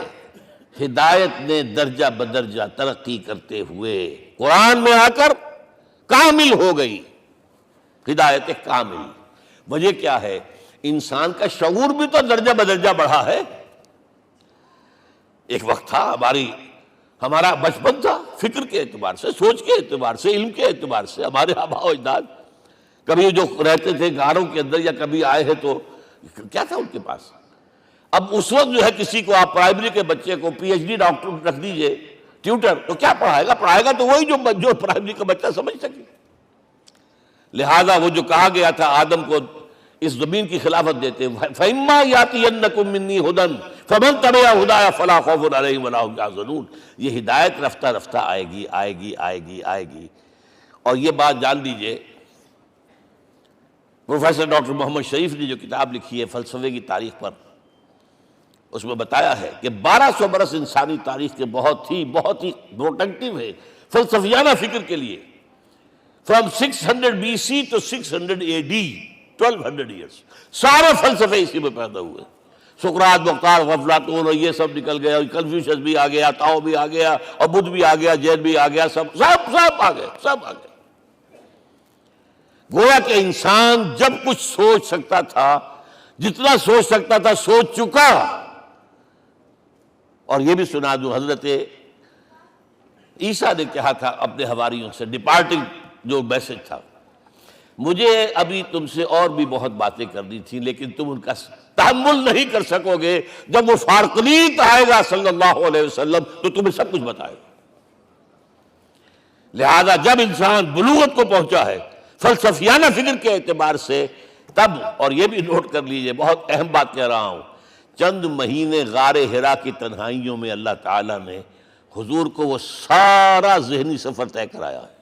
ہدایت نے درجہ بدرجہ ترقی کرتے ہوئے قرآن میں آ کر کامل ہو گئی، ہدایت کامل۔ وجہ کیا ہے؟ انسان کا شعور بھی تو درجہ بدرجہ بڑھا ہے۔ ایک وقت تھا ہمارا بچپن تھا، فکر کے اعتبار سے، سوچ کے اعتبار سے، علم کے اعتبار سے، ہمارے آباء و اجداد کبھی جو رہتے تھے گھروں کے اندر یا کبھی آئے ہیں تو کیا تھا ان کے پاس؟ اب اس وقت جو ہے کسی کو آپ پرائمری کے بچے کو پی ایچ ڈی ڈاکٹر رکھ دیجئے ٹیوٹر، تو کیا پڑھائے گا تو وہی جو پرائمری کا بچہ سمجھ سکے۔ لہذا وہ جو کہا گیا تھا آدم کو اس زمین کی خلافت دیتے، فَإِمَّا يَأْتِيَنَّكُم مِّنِّي هُدًى فَمَن تَبِعَ هُدَايَ فَلَا خَوْفٌ عَلَيْهِمْ وَلَا هُمْ يَحْزَنُونَ۔ یہ ہدایت رفتہ رفتہ آئے گی، آئے گی، آئے گی، آئے گی۔ اور یہ بات جان لیجئے، پروفیسر ڈاکٹر محمد شریف نے جو کتاب لکھی ہے فلسفے کی تاریخ پر، اس میں بتایا ہے کہ 1200 برس انسانی تاریخ کے بہت ہی پروڈکٹیو ہے فلسفیانہ فکر کے لیے۔ From 600 BC to 600 AD 1200 years, سارے فلسفے اسی میں پیدا ہوئے۔ سقراط، مختار، افلاطون اور یہ سب نکل گیا، کنفیوشس بھی آ گیا، تاؤ بھی آ گیا، اور بدھ بھی آ گیا، جین بھی آ گیا، سب آ گئے، سب آ گئے۔ گویا کہ انسان جب کچھ سوچ سکتا تھا، جتنا سوچ سکتا تھا سوچ چکا، اور یہ بھی سنا دوں، حضرت عیسیٰ نے کہا تھا اپنے حواریوں سے، ڈپارٹنگ جو میسج تھا، مجھے ابھی تم سے اور بھی بہت باتیں کرنی تھیں لیکن تم ان کا تحمل نہیں کر سکو گے، جب وہ فارقلیت آئے گا صلی اللہ علیہ وسلم تو تمہیں سب کچھ بتائے گا۔ لہذا جب انسان بلوغت کو پہنچا ہے فلسفیانہ فکر کے اعتبار سے، تب، اور یہ بھی نوٹ کر لیجئے، بہت اہم بات کہہ رہا ہوں، چند مہینے غار حرا کی تنہائیوں میں اللہ تعالیٰ نے حضور کو وہ سارا ذہنی سفر طے کرایا ہے۔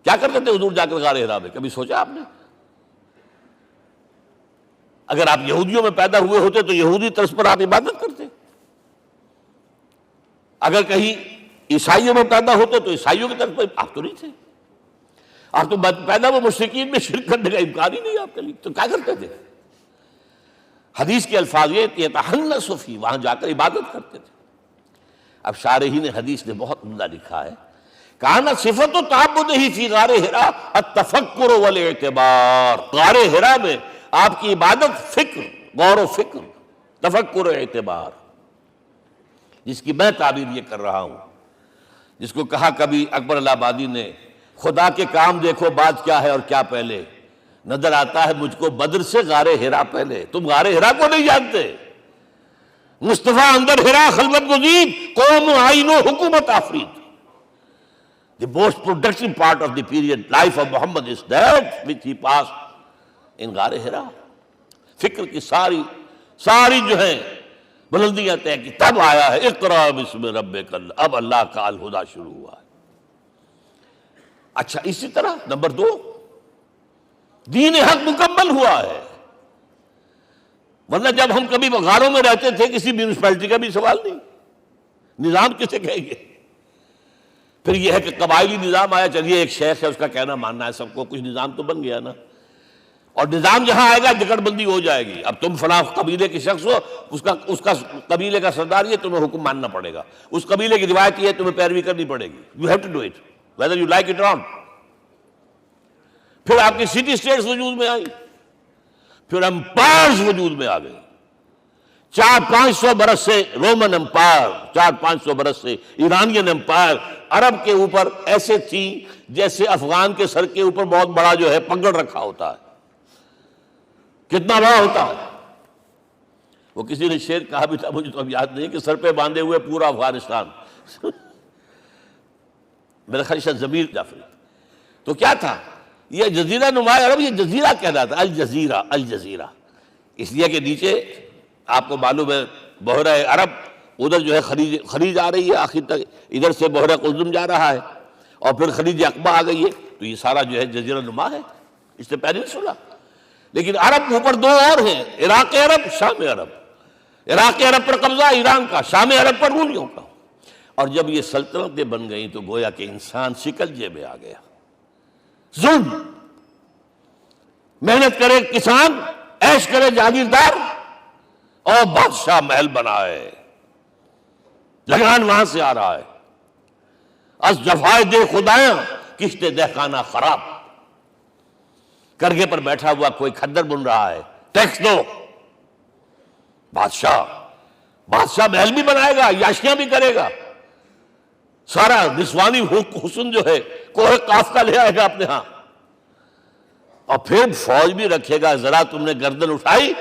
کیا کرتے تھے حضور جا کر غار حرا میں؟ کبھی سوچا آپ نے؟ اگر آپ یہودیوں میں پیدا ہوئے ہوتے تو یہودی طرز پر آپ عبادت کرتے، اگر کہیں عیسائیوں میں پیدا ہوتے تو عیسائیوں کی طرف پر آپ تو نہیں تھے، آپ تو پیدا وہ مشرکین میں شرک کرنے کا امکان ہی نہیں آپ کے لیے، تو کیا کرتے تھے؟ حدیث کے الفاظ یہ یتحنث فی، وہاں جا کر عبادت کرتے تھے۔ اب شارحین حدیث نے بہت عمدہ لکھا ہے، کانا صفت و تعبدہ فی غار حرا التفکر والاعتبار، غار حرا میں آپ کی عبادت فکر، غور و فکر، تفکر و اعتبار، جس کی میں تعبیر یہ کر رہا ہوں، جس کو کہا کبھی اکبر الہ آبادی نے، خدا کے کام دیکھو بعد کیا ہے اور کیا پہلے، نظر آتا ہے مجھ کو بدر سے غار حرا پہلے۔ تم غار حرا کو نہیں جانتے، مصطفیٰ اندر حرا خلوت گزید، قوم آئین و حکومت آفرید۔ The most productive part of the period life of Muhammad is that which he passed in غار حرا۔ فکر کی ساری جو ہیں بلندیاں طے کی، تب آیا ہے اقرأ بسم ربک، اب اللہ کا الہدیٰ شروع ہوا ہے۔ اچھا، اسی طرح نمبر 2، دین حق مکمل ہوا ہے۔ ورنہ جب ہم کبھی غاروں میں رہتے تھے کسی میونسپلٹی کا بھی سوال نہیں، نظام کسے کہیں گے؟ پھر یہ ہے کہ قبائلی نظام آیا، چلیے ایک شیخ ہے اس کا کہنا ماننا ہے سب کو، کچھ نظام تو بن گیا نا، اور نظام جہاں آئے گا جکڑ بندی ہو جائے گی۔ اب تم فلاں قبیلے کے شخص ہو، اس کا قبیلے کا سردار یہ، تمہیں حکم ماننا پڑے گا، اس قبیلے کی روایت یہ ہے، تمہیں پیروی کرنی پڑے گی، you have to do it whether you like it or not۔ پھر آپ کی سٹی اسٹیٹس وجود میں آئی، پھر امپائرز وجود میں آ گئے، 400-500 برس سے رومن امپائر، 400-500 برس سے ایرانین امپائر عرب کے اوپر ایسے تھی جیسے افغان کے سر کے اوپر بہت بڑا جو ہے پگڑ رکھا ہوتا ہے۔ کتنا بڑا ہوتا ہے؟ وہ کسی نے شعر کہا بھی تھا، مجھے تو اب یاد نہیں، کہ سر پہ باندھے ہوئے پورا افغانستان۔ میرا خیال شاید ضمیر جعفری۔ تو کیا تھا یہ جزیرہ نما عرب، یہ جزیرہ کہلاتا ہے، الجزیرہ، الجزیرہ، اس لیے کہ نیچے آپ کو معلوم ہے بحیرہ عرب، ادھر جو ہے خلیج آ رہی ہے آخر تک، ادھر سے بحیرہ قلزم جا رہا ہے، اور پھر خلیج عقبہ آ گئی ہے، تو یہ سارا جو ہے جزیرہ نما ہے، اس سے پیننسولا۔ لیکن عرب اوپر 2 اور ہیں، عراق عرب، شام عرب۔ عراق عرب پر قبضہ ایران کا، شام عرب پر رومیوں کا۔ اور جب یہ سلطنتیں بن گئیں تو گویا کہ انسان شکنجے میں آ گیا۔ ظلم، محنت کرے کسان، عیش کرے جاگیردار، اور بادشاہ محل بنائے، لگان وہاں سے آ رہا ہے۔ از جفائے دے خدایاں کشتے دہقانہ خراب، کرگے پر بیٹھا ہوا کوئی کھدر بن رہا ہے، ٹیکس دو۔ بادشاہ محل بھی بنائے گا، یاشیاں بھی کرے گا، سارا نسوانی حسن جو ہے کوہ قاف کا لے آئے گا اپنے ہاں، اور پھر فوج بھی رکھے گا، ذرا تم نے گردن اٹھائی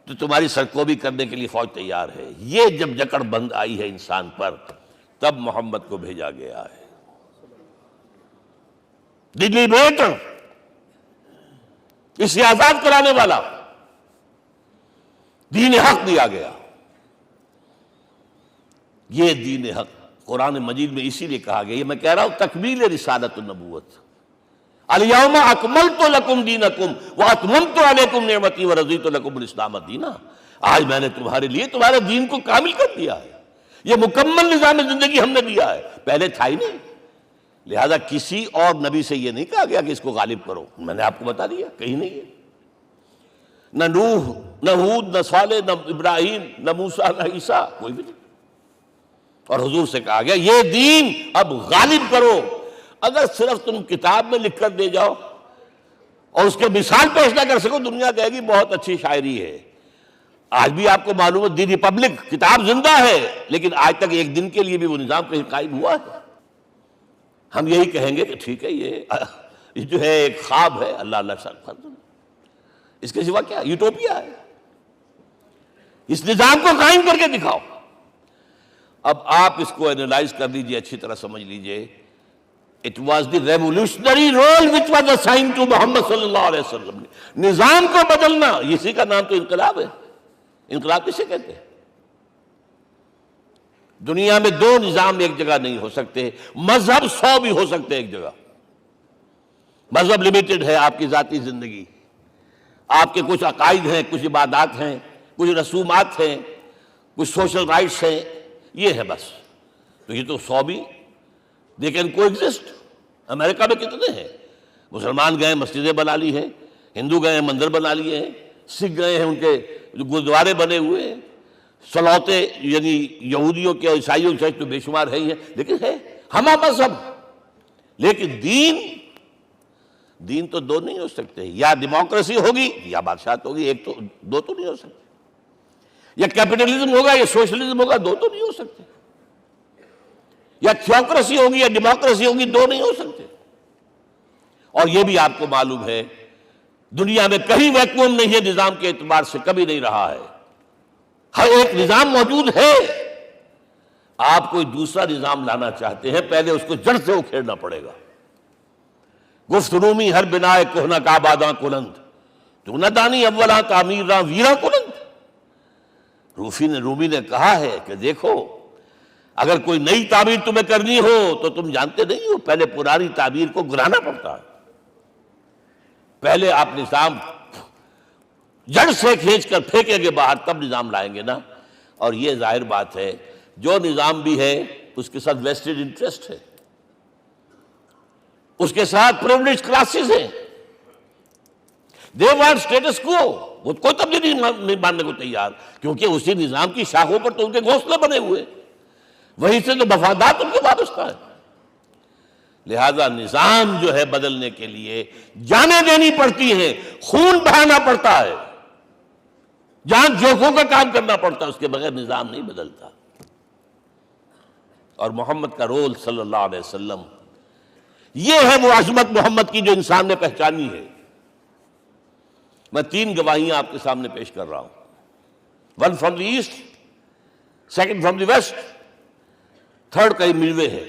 تو تمہاری سرکوبی کرنے کے لیے فوج تیار ہے۔ یہ جب جکڑ بند آئی ہے انسان پر، تب محمد کو بھیجا گیا ہے۔ دلی بیٹر، اسے آزاد کرانے والا، دین حق دیا گیا۔ یہ دین حق قرآن مجید میں اسی لیے کہا گیا، یہ میں کہہ رہا ہوں تکمیل رسالت النبوت۔ الیوم اکملت لکم دینکم واتممت علیکم نعمتی ورضیت لکم الاسلام دینا۔ آج میں نے تمہارے لیے تمہارے دین کو کامل کر دیا ہے، یہ مکمل نظام زندگی ہم نے دیا ہے، پہلے تھا ہی نہیں۔ لہذا کسی اور نبی سے یہ نہیں کہا گیا کہ اس کو غالب کرو، میں نے آپ کو بتا دیا کہیں نہیں ہے، نہ نوح، نہ ہود، نہ صالح، نہ ابراہیم، نہ موسیٰ، نہ عیسیٰ، کوئی بھی نہیں۔ اور حضور سے کہا گیا یہ دین اب غالب کرو۔ اگر صرف تم کتاب میں لکھ کر دے جاؤ اور اس کے مثال پیش نہ کر سکو، دنیا کہے گی بہت اچھی شاعری ہے، آج بھی آپ کو معلوم ہے دی ریپبلک کتاب زندہ ہے، لیکن آج تک ایک دن کے لیے بھی وہ نظام کہیں قائم ہوا ہے؟ ہم یہی کہیں گے کہ ٹھیک ہے، یہ جو ہے ایک خواب ہے، اللہ اللہ ساتھ، اس کے سوا کیا یوٹوپیا ہے؟ اس نظام کو قائم کر کے دکھاؤ۔ اب آپ اس کو اینالائز کر لیجئے، اچھی طرح سمجھ لیجئے۔ It was the revolutionary role which was assigned to محمد صلی اللہ علیہ وسلم۔ نظام کو بدلنا، اسی کا نام تو انقلاب ہے۔ انقلاب کسے کہتے ہیں؟ دنیا میں دو نظام ایک جگہ نہیں ہو سکتے، مذہب 100 بھی ہو سکتے ایک جگہ۔ مذہب لمیٹڈ ہے، آپ کی ذاتی زندگی، آپ کے کچھ عقائد ہیں، کچھ عبادات ہیں، کچھ رسومات ہیں، کچھ سوشل رائٹس ہیں، یہ ہے بس۔ تو یہ تو 100 بھی دے کین کو ایگزسٹ۔ امریکہ میں کتنے ہیں؟ مسلمان گئے مسجدیں بنا لی ہیں، ہندو گئے ہیں مندر بنا لیے ہیں، سکھ گئے ہیں ان کے جو گردوارے بنے ہوئے ہیں، سلوتے یعنی یہودیوں کے اور عیسائیوں کے تو بے شمار ہے ہی ہیں، لیکن ہے ہمہ مذہب۔ لیکن دین تو دو نہیں ہو سکتے، یا ڈیموکریسی ہوگی یا بادشاہت ہوگی، ایک تو دو تو نہیں ہو سکتے۔ یا کیپٹلزم ہوگا یا سوشلزم ہوگا، دو تو نہیں ہو سکتے۔ یا تھیوکریسی ہوگی یا ڈیموکریسی ہوگی، دو نہیں ہو سکتے۔ اور یہ بھی آپ کو معلوم ہے دنیا میں کہیں ویکوم نہیں ہے نظام کے اعتبار سے، کبھی نہیں رہا ہے۔ ہر ایک نظام موجود ہے۔ آپ کوئی دوسرا نظام لانا چاہتے ہیں، پہلے اس کو جڑ سے اکھیڑنا پڑے گا۔ گفت رومی ہر بنائے کوہنا کا آباداں کنند، تو نہ دانی اولاں تعمیر راں ویراں کنند۔ رومی نے کہا ہے کہ دیکھو، اگر کوئی نئی تعمیر تمہیں کرنی ہو تو تم جانتے نہیں ہو پہلے پرانی تعمیر کو گرانا پڑتا ہے۔ پہلے آپ نظام جڑ سے کھینچ کر پھینکیں گے باہر، تب نظام لائیں گے نا۔ اور یہ ظاہر بات ہے جو نظام بھی ہے اس کے ساتھ ویسٹڈ انٹرسٹ ہے، اس کے ساتھ پریولیج کلاسز ہیں۔ دے وانٹ اسٹیٹس کو، وہ کوئی تبدیلی نہیں ماننے کو تیار، کیونکہ اسی نظام کی شاخوں پر تو ان کے گھونسلے بنے ہوئے، وہیں سے تو مفادات ان کے وابستہ ہے۔ لہذا نظام جو ہے بدلنے کے لیے جانیں دینی پڑتی ہیں، خون بہانا پڑتا ہے، جان جوکھوں کا کام کرنا پڑتا ہے، اس کے بغیر نظام نہیں بدلتا۔ اور محمد کا رول صلی اللہ علیہ وسلم، یہ ہے وہ عظمت محمد کی جو انسان نے پہچانی ہے۔ میں 3 گواہیاں آپ کے سامنے پیش کر رہا ہوں، 1 from the east, 2 from the west, 3 کئی ملوے ہے۔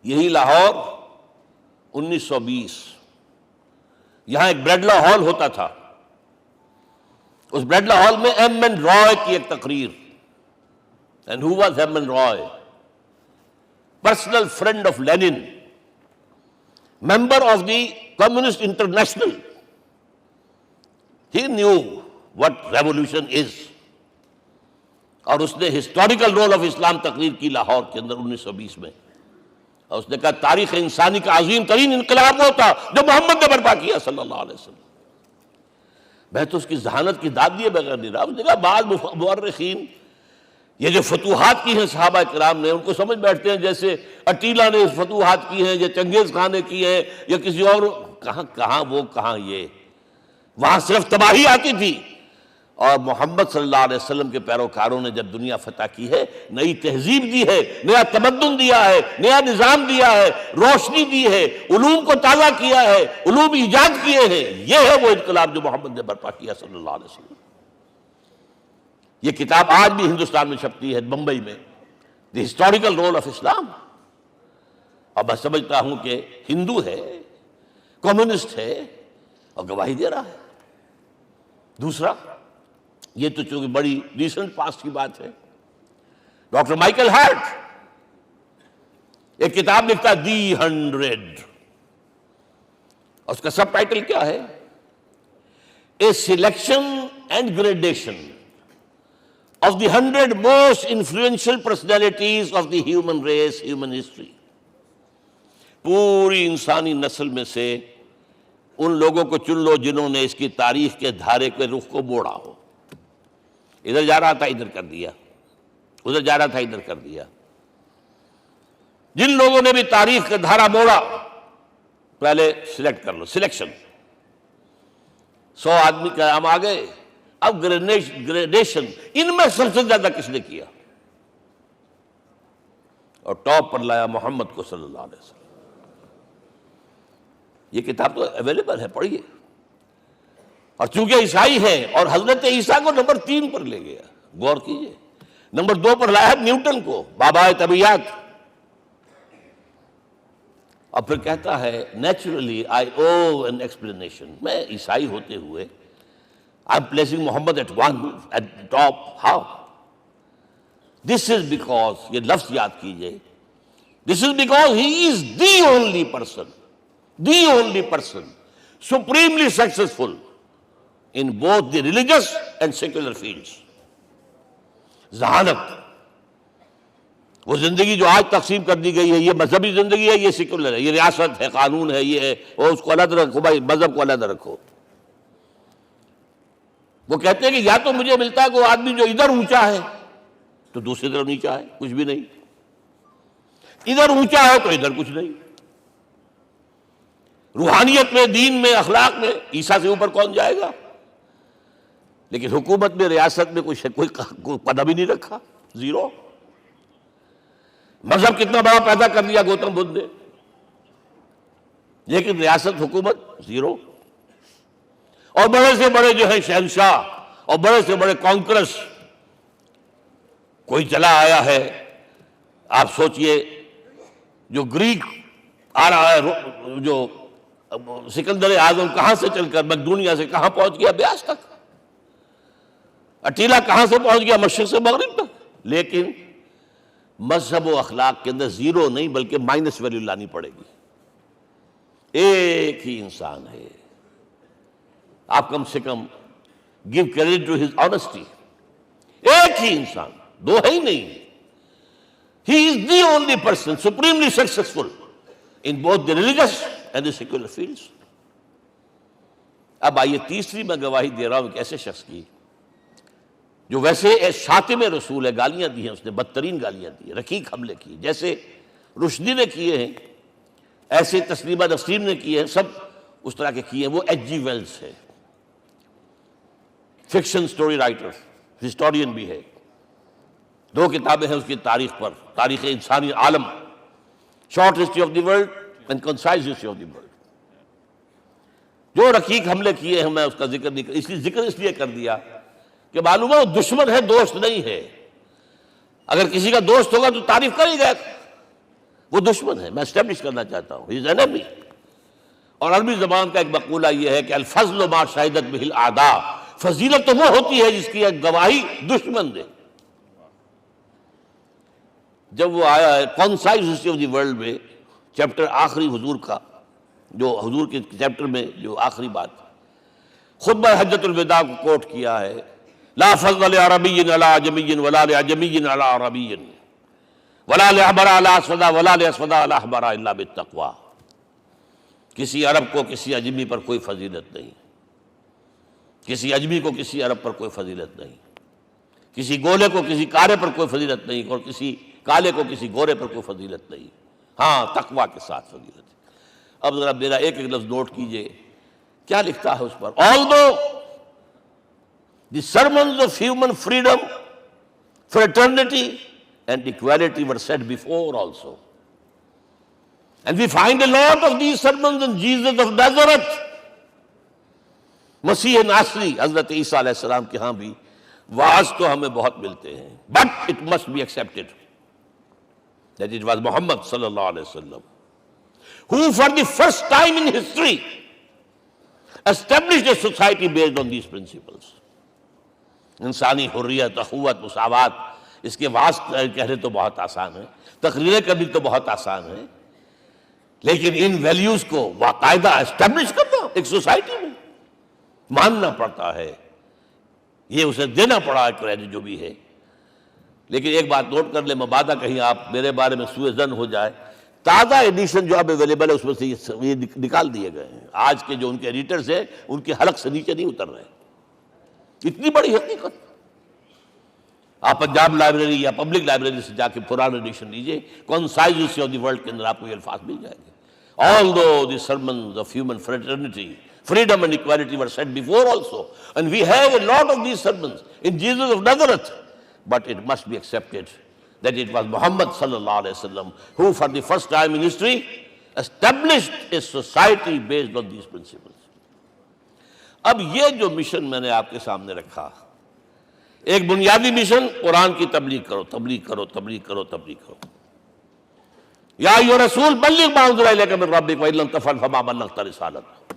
یہی لاہور 1920، یہاں ایک بریڈلا ہال ہوتا تھا، اس بریڈلا ہال میں ایم این رائے کی ایک تقریر۔ And who was M. N. Roy? Personal friend of Lenin, member of the Communist International. He knew what revolution is. اور اس نے ہسٹوریکل رول آف اسلام تقریر کی لاہور کے اندر 1920 میں، اور اس نے کہا تاریخ انسانی کا عظیم ترین انقلاب وہ تھا جو محمد نے برپا کیا صلی اللہ علیہ وسلم۔ میں تو اس کی ذہانت کی داد دیے بغیر نہیں رہا۔ اس نے کہا بعض مورخین یہ جو فتوحات کی ہیں صحابہ کرام نے، ان کو سمجھ بیٹھتے ہیں جیسے اٹیلا نے فتوحات کی ہیں یا چنگیز خان نے کی ہیں یا کسی اور، کہاں وہ کہاں یہ، وہاں صرف تباہی آتی تھی۔ اور محمد صلی اللہ علیہ وسلم کے پیروکاروں نے جب دنیا فتح کی ہے، نئی تہذیب دی ہے، نیا تمدن دیا ہے، نیا نظام دیا ہے، روشنی دی ہے، علوم کو تازہ کیا ہے، علوم ایجاد کیے ہیں۔ یہ ہے وہ انقلاب جو محمد نے برپا کیا صلی اللہ علیہ وسلم۔ یہ کتاب آج بھی ہندوستان میں چھپتی ہے، بمبئی میں، دی ہسٹوریکل رول آف اسلام۔ اور میں سمجھتا ہوں کہ ہندو ہے، کمیونسٹ ہے اور گواہی دے رہا ہے۔ دوسرا، یہ تو چونکہ بڑی ریسنٹ پاسٹ کی بات ہے، ڈاکٹر مائیکل ہارٹ ایک کتاب لکھتا ہے دی 100، اور اس کا سب ٹائٹل کیا ہے؟ A selection and gradation of the 100 most influential personalities of the human race, human history۔ پوری انسانی نسل میں سے ان لوگوں کو چن لو جنہوں نے اس کی تاریخ کے دھارے کے رخ کو موڑا ہو۔ ادھر جا رہا تھا ادھر کر دیا، ادھر جا رہا تھا ادھر کر دیا۔ جن لوگوں نے بھی تاریخ کا دھارا موڑا، پہلے سلیکٹ کر لو، سلیکشن۔ 100 آدمی کا ہم آ گئے، اب گریڈیشن ان میں سب سے زیادہ کس نے کیا؟ اور ٹاپ پر لایا محمد کو صلی اللہ علیہ وسلم۔ یہ کتاب تو اویلیبل ہے، پڑھیے۔ اور چونکہ عیسائی ہے اور حضرت عیسیٰ کو نمبر 3 پر لے گیا، غور کیجئے۔ نمبر 2 پر لایا نیوٹن کو، بابائے طبیعیات، اور پھر کہتا ہے naturally I owe an explanation. میں عیسائی ہوتے ہوئے I am placing Muhammad at one at top, how? This is because, یہ لفظ یاد کیجئے، this is because he is the only person supremely successful in both the religious and secular fields۔ ذہانت، وہ زندگی جو آج تقسیم کر دی گئی ہے، یہ مذہبی زندگی ہے، یہ سیکولر ہے، یہ ریاست ہے، قانون ہے، یہ ہے، اور اس کو علیحدہ رکھو بھائی، مذہب کو علیحدہ رکھو۔ وہ کہتے ہیں کہ یا تو مجھے ملتا ہے کہ وہ آدمی جو ادھر اونچا ہے تو دوسری طرف نیچا ہے، کچھ بھی نہیں، ادھر اونچا ہے تو ادھر کچھ نہیں۔ روحانیت میں، دین میں، اخلاق میں عیسیٰ سے اوپر کون جائے گا؟ لیکن حکومت میں، ریاست میں کوئی قدم ہی نہیں رکھا، زیرو۔ مذہب کتنا بڑا پیدا کر دیا گوتم بدھ نے، لیکن ریاست، حکومت زیرو۔ اور بڑے سے بڑے جو ہے شہنشاہ اور بڑے سے بڑے کانکرس، کوئی چلا آیا ہے، آپ سوچئے جو گریک آ رہا ہے، جو سکندر اعظم کہاں سے چل کر مقدونیہ سے کہاں پہنچ گیا؟ بیاس تک۔ اٹیلا کہاں سے پہنچ گیا؟ مشرق سے مغرب تک۔ لیکن مذہب و اخلاق کے اندر زیرو نہیں بلکہ مائنس ویلیو لانی پڑے گی۔ ایک ہی انسان ہے، آپ کم سے کم give credit to his honesty. ایک ہی انسان، دو ہے ہی نہیں۔ He is the only person supremely successful in both the religious and the secular fields. اب آئیے تیسری میں گواہی دے رہا ہوں ایک ایسے شخص کی جو ویسے شاتم رسول ہے، گالیاں دی ہیں اس نے، بدترین گالیاں دی ہیں، رقیق حملے کی، جیسے رشدی نے کیے ہیں، ایسے تسلیمہ نسرین نے کیے ہیں، سب اس طرح کے کیے ہیں۔ وہ ایچ جی ویلز ہے، فکشن سٹوری رائٹر، ہسٹورین بھی ہے، 2 کتابیں ہیں اس کی تاریخ پر، تاریخ انسانی عالم، short history of the world and concise history of the world. جو رقیق حملے کیے ہیں، میں اس کا ذکر نہیں اس لیے کر دیا کہ معلوم ہے وہ دشمن ہے، دوست نہیں ہے۔ اگر کسی کا دوست ہوگا تو تعریف کر ہی گا، وہ دشمن ہے، میں اسٹیبلش کرنا چاہتا ہوں، ہی از انیمی۔ اور عربی زبان کا ایک مقولہ یہ ہے کہ الفضل ما شہدت بہ الاعداء، فضیلت تو وہ ہوتی ہے جس کی گواہی دشمن دے۔ جب وہ آیا ہے concise history of the world میں، چیپٹر آخری حضور کا، جو حضور کے چیپٹر میں جو آخری بات خطبہ حجۃ الوداع کو کوٹ کیا ہے، لا فضل لعربی علی عجمی ولا لعجمی علی عربی ولا لأحمر علی اسود ولا لأسود علی احمر الا بالتقوی۔ کسی عرب کو کسی عجمی پر کوئی فضیلت نہیں، کسی عجمی کو کسی عرب پر کوئی فضیلت نہیں، کسی گولے کو کسی کالے پر کوئی فضیلت نہیں، اور کسی کالے کو کسی گورے پر کوئی فضیلت نہیں، ہاں تقوی کے ساتھ فضیلت ہے۔ اب ذرا میرا ایک ایک لفظ نوٹ کیجئے، کیا لکھتا ہے اس پر؟ Although the sermons of human freedom, fraternity and equality were said before also, and we find a lot of these sermons in Jesus of Nazareth، مسیح ناصری حضرت عیسیٰ علیہ السلام کے ہاں بھی وعظ تو ہمیں بہت ملتے ہیں، but it must be accepted that it was Muhammad صلی اللہ علیہ وسلم who for the first time in history established a society based on these principles۔ انسانی حریت، اخوت، مساوات، اس کے وعظ کہنے تو بہت آسان ہے، تقریریں کرنی تو بہت آسان ہے، لیکن ان ویلیوز کو باقاعدہ اسٹیبلش کرنا ایک سوسائٹی میں ماننا پڑتا ہے، یہ اسے دینا پڑا ہے کریڈٹ جو بھی ہے۔ لیکن ایک بات نوٹ کر لیں، مبادہ کہیں آپ میرے بارے میں سوء ظن ہو جائے، تازہ ایڈیشن جو اب اویلیبل ہے اس میں سے یہ نکال دیے گئے ہیں۔ آج کے جو ان کے ایڈیٹرز ہیں ان کے حلق سے نیچے نہیں اتر رہے، اتنی بڑی حقیقت۔ آپ پنجاب لائبریری یا پبلک لائبریری سے جا کے پرانا ایڈیشن لیجئے، concise history of the world کے اندر آپ کو یہ الفاظ مل جائیں گے۔ Although the sermons of human fraternity, Freedom and equality were said before also. And we have a lot of these sermons in Jesus of Nazareth. But it must be accepted that it was Muhammad sallallahu alaihi wasallam who for the first time in history established a society based on these principles. اب یہ جو mission میں نے آپ کے سامنے رکھا، ایک بنیادی مشن قرآن کی تبلیغ کرو، تبلیغ کرو، تبلیغ کرو، تبلیغ کرو. یا ایھا رسول بلغ ما انزل الیک من ربک وان لم تفعل فما بلغت رسالتہ.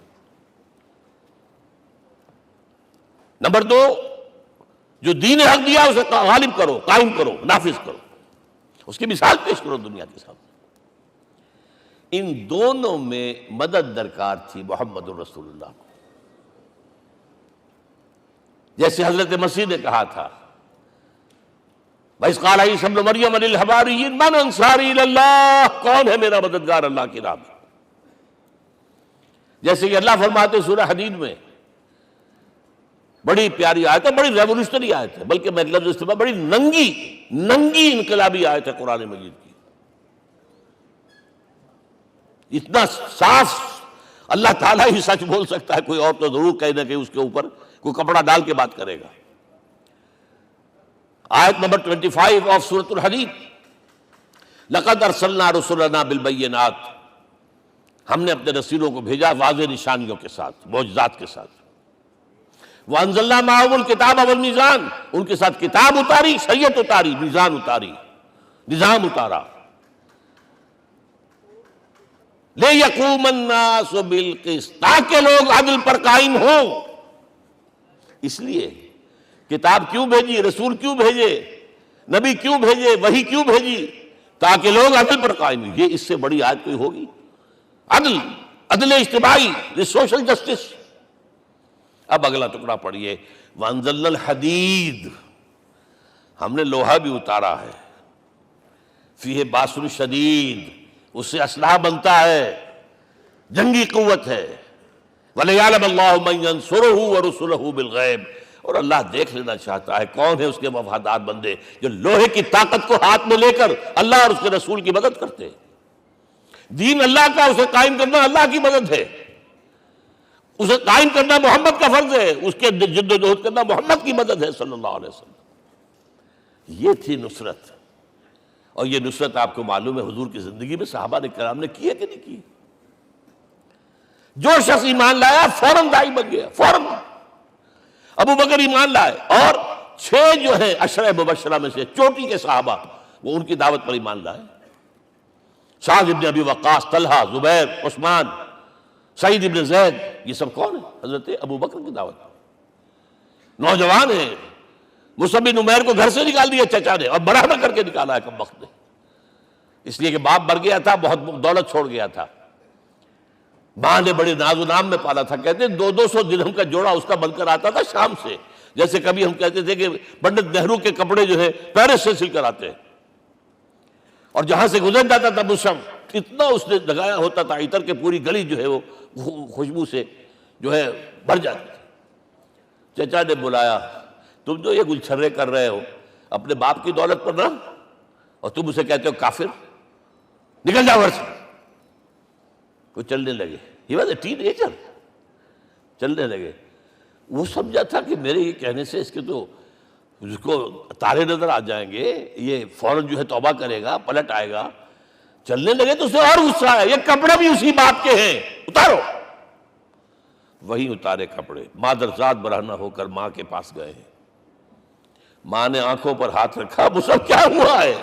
نمبر 2، جو دین حق دیا اسے غالب کرو، قائم کرو، نافذ کرو، اس کی مثال پیش کرو دنیا کے سامنے. ان دونوں میں مدد درکار تھی محمد الرسول اللہ کو. جیسے حضرت مسیح نے کہا تھا، وَإِذْ قَالَ عِيسَىٰ ابْنُ مَرْيَمَ لِلْحَوَارِيِّينَ مَنْ أَنصَارِي إِلَى اللَّهِ، کون ہے میرا مددگار اللہ کی راہ میں. جیسے کہ اللہ فرماتے ہیں سورہ حدید میں، بڑی پیاری آیت ہے، بڑی ریولوشنری آیت ہے، بلکہ میں لفظ استعمال، بڑی ننگی انقلابی آیت ہے قرآن مجید کی. اتنا صاف اللہ تعالیٰ ہی سچ بول سکتا ہے، کوئی اور تو ضرور کہیں نہ کہیں اس کے اوپر کوئی کپڑا ڈال کے بات کرے گا. آیت نمبر 25 آف سورۃ الحدید، لقد ارسلنا رسلنا بالبینات، ہم نے اپنے رسولوں کو بھیجا واضح نشانیوں کے ساتھ، معجزات کے ساتھ. وانزلنا معهم الکتاب والمیزان، ان کے ساتھ کتاب اتاری، شریعت اتاری، میزان اتاری، نظام اتارا. لِيَقُومَ النَّاسُ بِالْقِسْطِ، تاکہ لوگ عدل پر قائم ہوں. اس لیے کتاب کیوں بھیجی، رسول کیوں بھیجے، نبی کیوں بھیجے، وحی کیوں بھیجی؟ تاکہ لوگ عدل پر قائم ہوں. یہ اس سے بڑی آیت کوئی ہوگی؟ عدل اجتماعی، سوشل جسٹس. اب اگلا ٹکڑا پڑھیے، وَأَنزَلْنَا الْحَدِيدَ، ہم نے لوہا بھی اتارا ہے، فِيهِ بَأْسٌ شَدِيدٌ، اس سے اسلحہ بنتا ہے، جنگی قوت ہے. وَلِيَعْلَمَ اللَّهُ مَن يَنصُرُهُ وَرُسُلَهُ بِالْغَيْبِ، اور اللہ دیکھ لینا چاہتا ہے کون ہے اس کے وفادار بندے جو لوہے کی طاقت کو ہاتھ میں لے کر اللہ اور اس کے رسول کی مدد کرتے ہیں. دین اللہ کا، اسے قائم کرنا اللہ کی مدد ہے، اسے قائم کرنا محمد کا فرض ہے، اس کے جد و جہد کرنا محمد کی مدد ہے صلی اللہ علیہ وسلم. یہ تھی نصرت. اور یہ نصرت آپ کو معلوم ہے حضور کی زندگی میں صحابہ کرام نے کی ہے کہ نہیں کی؟ جو شخص ایمان لایا فوراً داعی بن گیا، فوراً. ابو بکر ایمان لائے، اور 6 جو ہیں عشرہ مبشرہ میں سے چوٹی کے صحابہ، وہ ان کی دعوت پر ایمان لائے. سعد ابن ابی وقاص، طلحہ، زبیر، عثمان، سعید ابن زید، یہ سب کون ہیں؟ حضرت ابو بکر کی دعوت. نوجوان ہیں، مصعب بن عمیر کو گھر سے نکال دیا چچا نے، اور بڑا نہ کر کے نکالا ہے کم وقت نے، اس لیے کہ باپ مر گیا تھا، بہت دولت چھوڑ گیا تھا. ماں نے بڑے ناز و نام میں پالا تھا. کہتے ہیں 200 درہم کا جوڑا اس کا بن کر آتا تھا شام سے. جیسے کبھی ہم کہتے تھے کہ پنڈت نہرو کے کپڑے جو ہے پیرس سے سل کر آتے ہیں، اور جہاں سے گزر جاتا تھا مشم، اتنا اس نے لگایا ہوتا تھا عطر کے پوری گلی جو ہے وہ خوشبو سے جو ہے بھر جاتی تھی. چچا نے بلایا، تم جو یہ گلچھرے کر رہے ہو اپنے باپ کی دولت پر نہ، اور تم اسے کہتے ہو کافر، نکل جاؤ گھر سے. وہ چلنے لگے. He was a ten ager. چلنے لگے. وہ سمجھا تھا کہ میرے یہ کہنے سے اس کے تو اس کو تارے نظر آ جائیں گے، یہ فوراً جو ہے توبہ کرے گا، پلٹ آئے گا. چلنے لگے تو اسے اور غصہ آیا، یہ کپڑے بھی اسی باپ کے ہیں، اتارو. وہی اتارے کپڑے، مادرزاد برہنہ ہو کر ماں کے پاس گئے ہیں. ماں نے آنکھوں پر ہاتھ رکھا، مصعب کیا ہوا ہے؟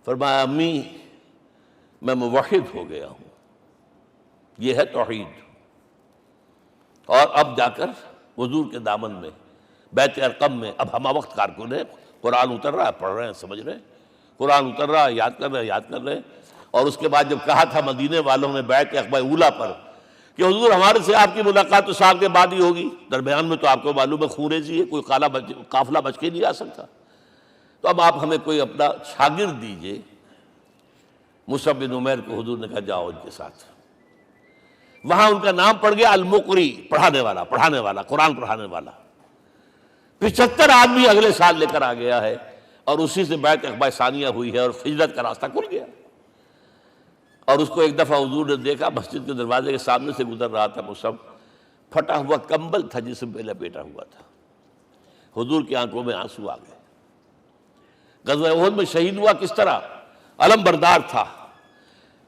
فرمایا امی میں موحد ہو گیا ہوں. یہ ہے توحید. اور اب جا کر حضور کے دامن میں بیت ارقم میں اب ہمہ وقت کارکن ہے، قرآن اتر رہا ہے، پڑھ رہے ہیں، سمجھ رہے ہیں، قرآن اتر رہا ہے، یاد کر رہے ہیں. اور اس کے بعد جب کہا تھا مدینے والوں نے بیعت عقبہ اولیٰ پر کہ حضور ہمارے سے آپ کی ملاقات تو سال کے بعد ہی ہوگی، درمیان میں تو آپ کو معلوم ہے خونریزی ہے، کوئی قافلہ بچ کے نہیں آ سکتا، تو اب آپ ہمیں کوئی اپنا شاگرد دیجئے. مصعب بن عمیر کو حضور نے کہا جاؤ ان کے ساتھ. وہاں ان کا نام پڑ گیا المقری، پڑھانے والا، قرآن پڑھانے والا. 75 آدمی اگلے سال لے کر آ گیا ہے، اور اسی سے بیعت عقبہ ثانیہ ہوئی ہے، اور ہجرت کا راستہ کھل گیا. اور اس کو ایک دفعہ حضور نے دیکھا، مسجد کے دروازے کے سامنے سے گزر رہا تھا مصعب، پھٹا ہوا کمبل تھا جس میں پہلے لپیٹا ہوا تھا. حضور کی آنکھوں میں آنسو آ گئے. غزوہ احد میں شہید ہوا کس طرح؟ علم بردار تھا،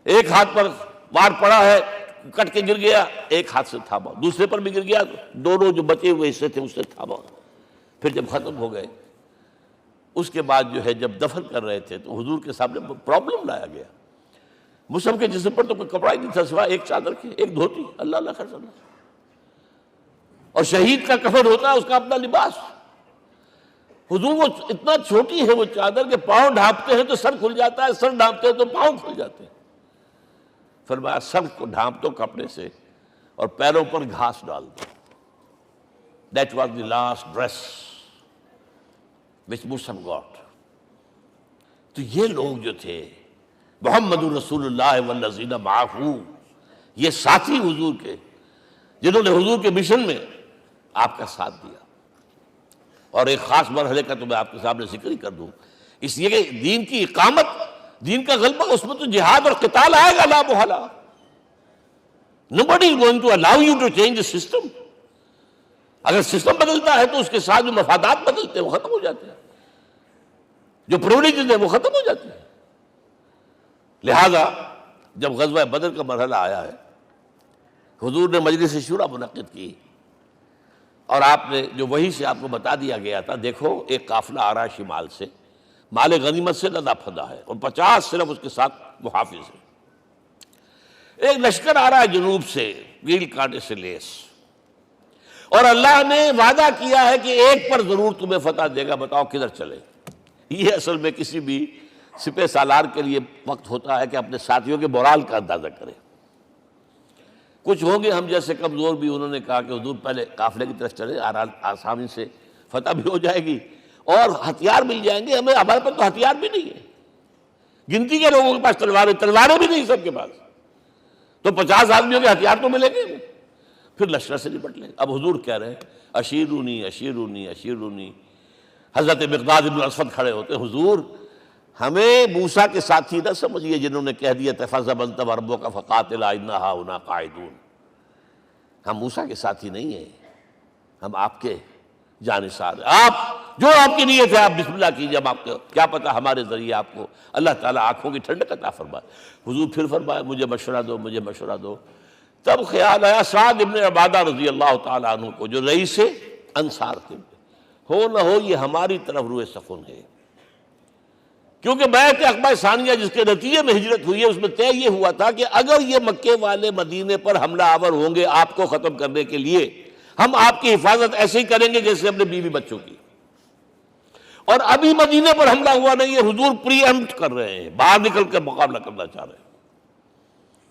ایک ہاتھ پر وار پڑا ہے، کٹ کے گر گیا، ایک ہاتھ سے تھاما، دوسرے پر بھی گر گیا، دونوں جو بچے ہوئے حصے تھے اس سے تھاما. پھر جب ختم ہو گئے اس کے بعد جو ہے جب دفن کر رہے تھے تو حضور کے سامنے پرابلم لایا گیا. مصعب کے جسم پر تو کوئی کپڑا ہی نہیں تھا سوائے ایک چادر کے، ایک دھوتی. اللہ اللہ خیر اللہ. اور شہید کا کفن ہوتا ہے اس کا اپنا لباس. حضور وہ اتنا چھوٹی ہے وہ چادر کہ پاؤں ڈھانپتے ہیں تو سر کھل جاتا ہے، سر ڈھانپتے ہیں تو پاؤں کھل جاتے ہیں. فرمایا سر کو ڈھانپ دو کپڑے سے اور پیروں پر گھاس ڈال دو. That was the last dress which Mus'ab got. تو یہ لوگ جو تھے محمد رسول اللہ والذین معہ، یہ ساتھی حضور کے جنہوں نے حضور کے مشن میں آپ کا ساتھ دیا. اور ایک خاص مرحلے کا تو میں آپ کے سامنے ذکر ہی کر دوں، اس لیے کہ دین کی اقامت، دین کا غلبہ، اس میں تو جہاد اور قتال آئے گا لا محالہ. Nobody is going to allow you to change the system. اگر سسٹم بدلتا ہے تو اس کے ساتھ جو مفادات بدلتے ہیں وہ ختم ہو جاتے ہیں، جو پرولیجز ہیں وہ ختم ہو جاتے ہیں. لہذا جب غزوہ بدر کا مرحلہ آیا ہے، حضور نے مجلس شورا منعقد کی اور آپ نے جو وحی سے آپ کو بتا دیا گیا تھا، دیکھو ایک قافلہ آ رہا ہے شمال سے، مال غنیمت سے لدا پھدا ہے اور 50 صرف اس کے ساتھ محافظ ہیں. ایک لشکر آ رہا ہے جنوب سے ویل کانٹے سے لیس، اور اللہ نے وعدہ کیا ہے کہ ایک پر ضرور تمہیں فتح دے گا، بتاؤ کدھر چلے. یہ اصل میں کسی بھی سپہ سالار کے لیے وقت ہوتا ہے کہ اپنے ساتھیوں کے مورال کا اندازہ کرے. کچھ ہوں گے ہم جیسے کمزور بھی، انہوں نے کہا کہ حضور پہلے قافلے کی طرف چلے، آسانی سے فتح بھی ہو جائے گی اور ہتھیار مل جائیں گے ہمیں. ہمارے پاس تو ہتھیار بھی نہیں ہے، گنتی کے لوگوں کے پاس تلواریں بھی نہیں سب کے پاس، تو 50 آدمیوں کے ہتھیار تو ملیں گے. پھر لشکر سے نپٹ لیں. اب حضور کہہ رہے ہیں اشیرونی اشیرونی اشیرونی. حضرت مقداد بن اسود کھڑے ہوتے، حضور ہمیں موسیٰ کے ساتھی نہ سمجھیے جنہوں نے کہہ دیا فَاذْهَبْ أَنْتَ وَرَبُّكَ فَقَاتِلَا إِنَّا هَاهُنَا قَاعِدُونَ. ہم موسیٰ کے ساتھی نہیں ہیں، ہم آپ کے جانثار ہیں. آپ جو آپ کی نیت ہے آپ بسم اللہ کیجیے، ہم آپ کو کیا پتہ ہمارے ذریعے آپ کو اللہ تعالیٰ آنکھوں کی ٹھنڈک عطا فرمائے. حضور پھر فرمایا مجھے مشورہ دو، مجھے مشورہ دو. تب خیال آیا سعد ابن عبادہ رضی اللہ تعالیٰ عنہ کو، جو رئیس انصار تھے، ہو نہ ہو یہ ہماری طرف روئے سخن ہے. کیونکہ بیعت عقبہ ثانیہ جس کے نتیجے میں ہجرت ہوئی ہے اس میں طے یہ ہوا تھا کہ اگر یہ مکے والے مدینے پر حملہ آور ہوں گے آپ کو ختم کرنے کے لیے، ہم آپ کی حفاظت ایسے ہی کریں گے جیسے اپنے بیوی بچوں کی. اور ابھی مدینے پر حملہ ہوا نہیں ہے، حضور پری ایمپٹ کر رہے ہیں، باہر نکل کر مقابلہ کرنا چاہ رہے ہیں.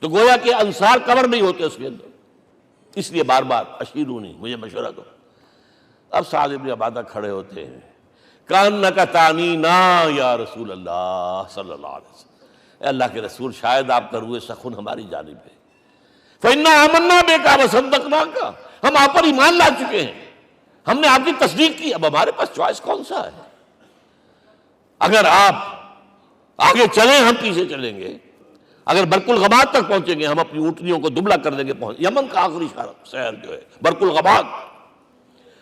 تو گویا کہ انصار کور نہیں ہوتے اس کے اندر، اس لیے بار بار اشیرونی، مجھے مشورہ دو. اب سعد بن عبادہ کھڑے ہوتے ہیں، کأنک تعنینا یا رسول اللہ صلی اللہ علیہ وسلم. اے اللہ کے رسول شاید آپ کا روئے سخن ہماری جانب ہے. فإنا آمنا بک وصدقناک، ہم آپ پر ایمان لا چکے ہیں، ہم نے آپ کی تصدیق کی، اب ہمارے پاس چوائس کون سا ہے؟ اگر آپ آگے چلیں ہم پیچھے چلیں گے، اگر برق الغماد تک پہنچیں گے ہم اپنی اونٹنیوں کو دبلا کر دیں گے. یمن کا آخری شہر جو ہے برق الغماد،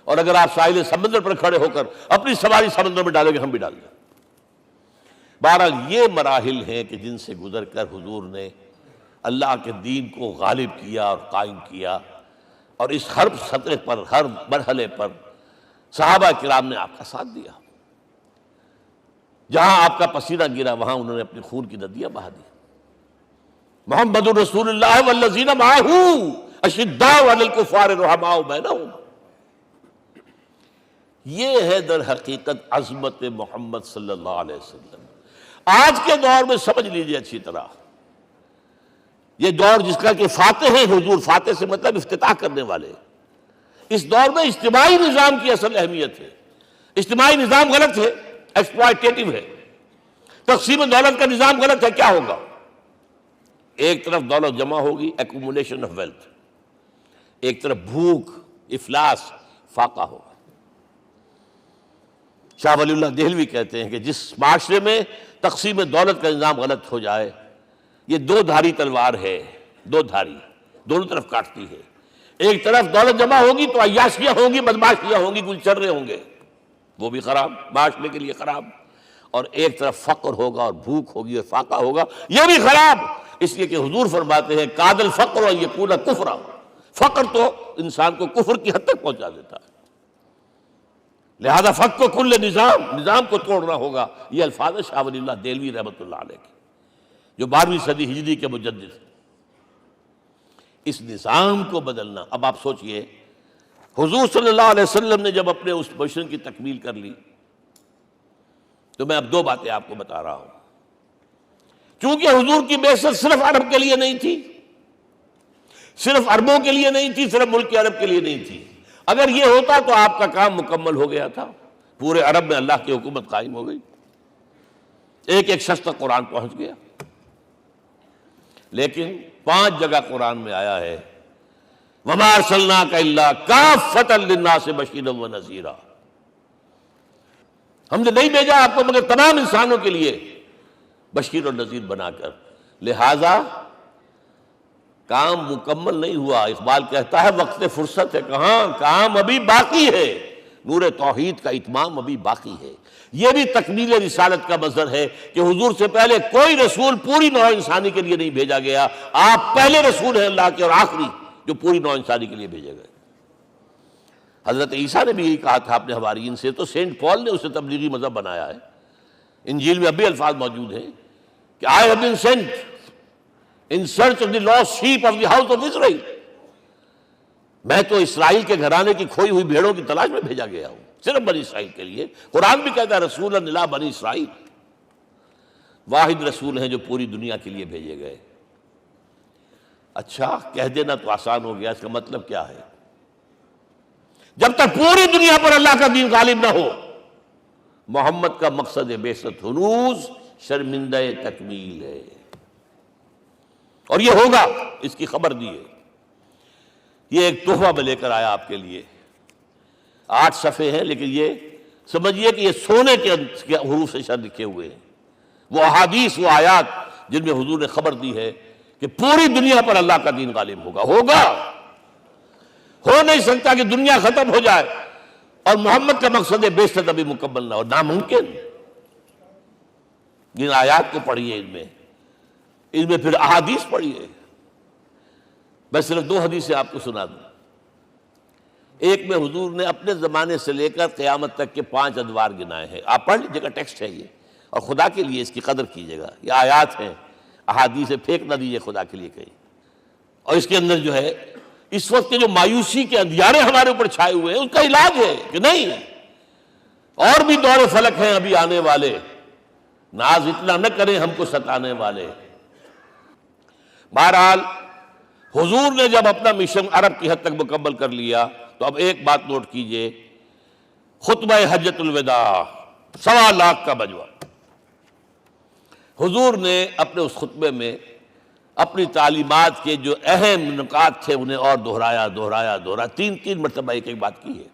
اور اگر آپ ساحل سمندر پر کھڑے ہو کر اپنی سواری سمندر میں ڈالیں گے ہم بھی ڈال دیں. بہرحال یہ مراحل ہیں کہ جن سے گزر کر حضور نے اللہ کے دین کو غالب کیا اور قائم کیا، اور اس ہر سطح پر، ہر مرحلے پر صحابہ کرام نے آپ کا ساتھ دیا. جہاں آپ کا پسینہ گرا وہاں انہوں نے اپنی خون کی ندیاں بہا دی. محمد رسول اللہ والذین معہ اشداء علی الکفار رحماء بینہم. یہ ہے در حقیقت عظمت محمد صلی اللہ علیہ وسلم. آج کے دور میں سمجھ لیجئے اچھی طرح، یہ دور جس کا کہ فاتح ہیں حضور، فاتح سے مطلب افتتاح کرنے والے، اس دور میں اجتماعی نظام کی اصل اہمیت ہے. اجتماعی نظام غلط ہے، ایکسپلائٹیٹو ہے. تقسیم دولت کا نظام غلط ہے. کیا ہوگا؟ ایک طرف دولت جمع ہوگی، ایکومولیشن آف ویلتھ، ایک طرف بھوک، افلاس، فاقہ ہوگا. شاہ ولی اللہ دہلوی کہتے ہیں کہ جس معاشرے میں تقسیم دولت کا نظام غلط ہو جائے یہ دو دھاری تلوار ہے، دو دھاری، دونوں طرف کاٹتی ہے۔ ایک طرف دولت جمع ہوگی تو عیاشیاں ہوں گی، بدماشیاں ہوں گی، گلچرے ہوں گے، وہ بھی خراب، معاشرے کے لیے خراب۔ اور ایک طرف فقر ہوگا اور بھوک ہوگی اور فاقہ ہوگا، یہ بھی خراب۔ اس لیے کہ حضور فرماتے ہیں کاد الفقر ان یکون کفرا، فقر تو انسان کو کفر کی حد تک پہنچا دیتا ہے، لہذا فق کو کل نظام کو توڑنا ہوگا۔ یہ الفاظ ہے شاہ ولی اللہ دہلوی رحمۃ اللہ علیہ کے، جو 12ویں صدی ہجری کے مجدد ہیں۔ اس نظام کو بدلنا، اب آپ سوچئے حضور صلی اللہ علیہ وسلم نے جب اپنے اس مشن کی تکمیل کر لی، تو میں اب دو باتیں آپ کو بتا رہا ہوں۔ چونکہ حضور کی بعثت صرف عرب کے لیے نہیں تھی، صرف عربوں کے لیے نہیں تھی، صرف ملک عرب کے لیے نہیں تھی۔ اگر یہ ہوتا تو آپ کا کام مکمل ہو گیا تھا، پورے عرب میں اللہ کی حکومت قائم ہو گئی، ایک ایک شخص تک قرآن پہنچ گیا۔ لیکن 5 جگہ قرآن میں آیا ہے وَمَا أَرْسَلْنَاكَ إِلَّا كَافَّةً لِلنَّاسِ بَشِيرًا وَنَذِيرًا، ہم نے نہیں بھیجا آپ کو مگر تمام انسانوں کے لیے بشیر اور نذیر بنا کر۔ لہذا کام مکمل نہیں ہوا۔ اقبال کہتا ہے وقت فرصت ہے کہاں، کام ابھی باقی ہے، نور توحید کا اتمام ابھی باقی ہے۔ یہ بھی تکمیل رسالت کا مظہر ہے کہ حضور سے پہلے کوئی رسول پوری نوع انسانی کے لیے نہیں بھیجا گیا، آپ پہلے رسول ہیں اللہ کے اور آخری جو پوری نوع انسانی کے لیے بھیجے گئے۔ حضرت عیسیٰ نے بھی یہی کہا تھا اپنے حواریین سے، تو سینٹ پال نے اسے تبلیغی مذہب بنایا ہے۔ انجیل میں اب بھی الفاظ موجود ہیں کہ I have been sent in search of the lost sheep of the house of Israel، میں تو اسرائیل کے گھرانے کی کھوئی ہوئی بھیڑوں کی تلاش میں بھیجا گیا ہوں، صرف بنی اسرائیل کے لیے۔ قرآن بھی کہتا ہے رسولا الی بنی اسرائیل، واحد رسول ہیں جو پوری دنیا کے لیے بھیجے گئے۔ اچھا کہہ دینا تو آسان ہو گیا، اس کا مطلب کیا ہے؟ جب تک پوری دنیا پر اللہ کا دین غالب نہ ہو، محمد کا مقصد بعثت ہنوز شرمندہ تکمیل ہے، اور یہ ہوگا، اس کی خبر دی ہے۔ یہ ایک تحفہ میں لے کر آیا آپ کے لیے، 8 صفحے ہیں، لیکن یہ سمجھیے کہ یہ سونے کے حروف سے شر لکھے ہوئے ہیں، وہ احادیث، وہ آیات جن میں حضور نے خبر دی ہے کہ پوری دنیا پر اللہ کا دین غالب ہوگا۔ ہو نہیں سکتا کہ دنیا ختم ہو جائے اور محمد کا مقصد بعثت ابھی مکمل نہ ہو، ناممکن۔ جن آیات کو پڑھیے، ان میں پھر احادیث پڑھیے۔ میں صرف 2 حدیثیں آپ کو سنا دوں۔ ایک میں حضور نے اپنے زمانے سے لے کر قیامت تک کے 5 ادوار گنائے ہیں، آپ پڑھ لیجیے گا، ٹیکسٹ ہے یہ، اور خدا کے لیے اس کی قدر کیجیے گا۔ یہ آیات ہیں، احادیث پھینک نہ دیجیے خدا کے لیے کہیں۔ اور اس کے اندر جو ہے اس وقت کے جو مایوسی کے اندھیارے ہمارے اوپر چھائے ہوئے ہیں، اس کا علاج ہے کہ نہیں، اور بھی دور فلک ہیں ابھی آنے والے، ناز اتنا نہ کریں ہم کو ستانے والے۔ بہرحال حضور نے جب اپنا مشن عرب کی حد تک مکمل کر لیا، تو اب ایک بات نوٹ کیجئے، خطبہ حجۃ الوداع 1.25 لاکھ کا بجوا، حضور نے اپنے اس خطبے میں اپنی تعلیمات کے جو اہم نکات تھے انہیں اور دہرایا 3 مرتبہ ایک بات کی ہے۔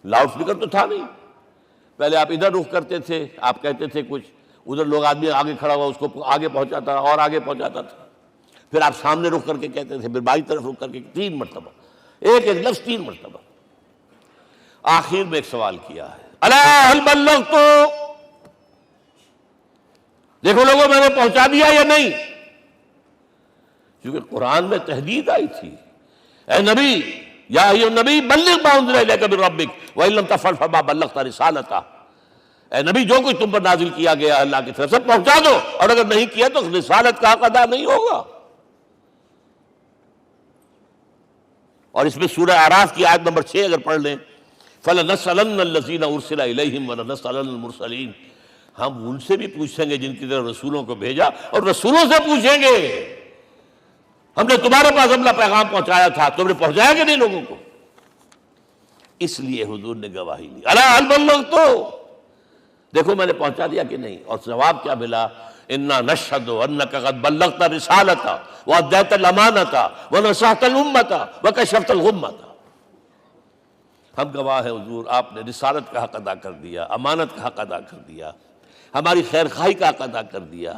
لاؤڈ سپیکر تو تھا نہیں، پہلے آپ ادھر رخ کرتے تھے، آپ کہتے تھے کچھ، ادھر لوگ آدمی آگے کھڑا ہوا اس کو آگے پہنچاتا اور آگے پہنچاتا تھا، پھر آپ سامنے رخ کر کے کہتے تھے، پھر بائیں طرف رخ کر کے 3 مرتبہ، ایک لفظ 3 مرتبہ۔ آخر میں ایک سوال کیا ہے، الا هل بلغت، دیکھو لوگوں میں نے پہنچا دیا یا نہیں؟ کیونکہ قرآن میں تحدید آئی تھی، اے نبی، یا ایھا النبی بلغ ما انزل الیک من ربک وان لم تفعل فما بلغت رسالتہ، اے نبی جو کچھ تم پر نازل کیا گیا اللہ کی طرف سے پہنچا دو، اور اگر نہیں کیا تو رسالت کا حق ادا نہیں ہوگا۔ اور اس میں سورہ اعراف کی آیت نمبر 6 اگر پڑھ لیں، فَلَنَسْأَلَنَّ الَّذِينَ أُرْسِلَ إِلَيْهِمْ وَلَنَسْأَلَنَّ الْمُرْسَلِينَ، ہم ان سے بھی پوچھیں گے جن کی طرف رسولوں کو بھیجا، اور رسولوں سے پوچھیں گے ہم نے تمہارے پاس اپنا پیغام پہنچایا تھا، تم نے پہنچایا کہ نہیں لوگوں کو؟ اس لیے حضور نے گواہی لی، الا هل بلغت، دیکھو میں نے پہنچا دیا کہ نہیں؟ اور جواب کیا ملا؟ انا نشہد انک قد بلغت رسالۃ وادیت الامانۃ ونصحت الامۃ وکشفت الغمۃ، ہم گواہ ہیں حضور آپ نے رسالت کا حق ادا کر دیا، امانت کا حق ادا کر دیا، ہماری خیر خواہی کا حق ادا کر دیا،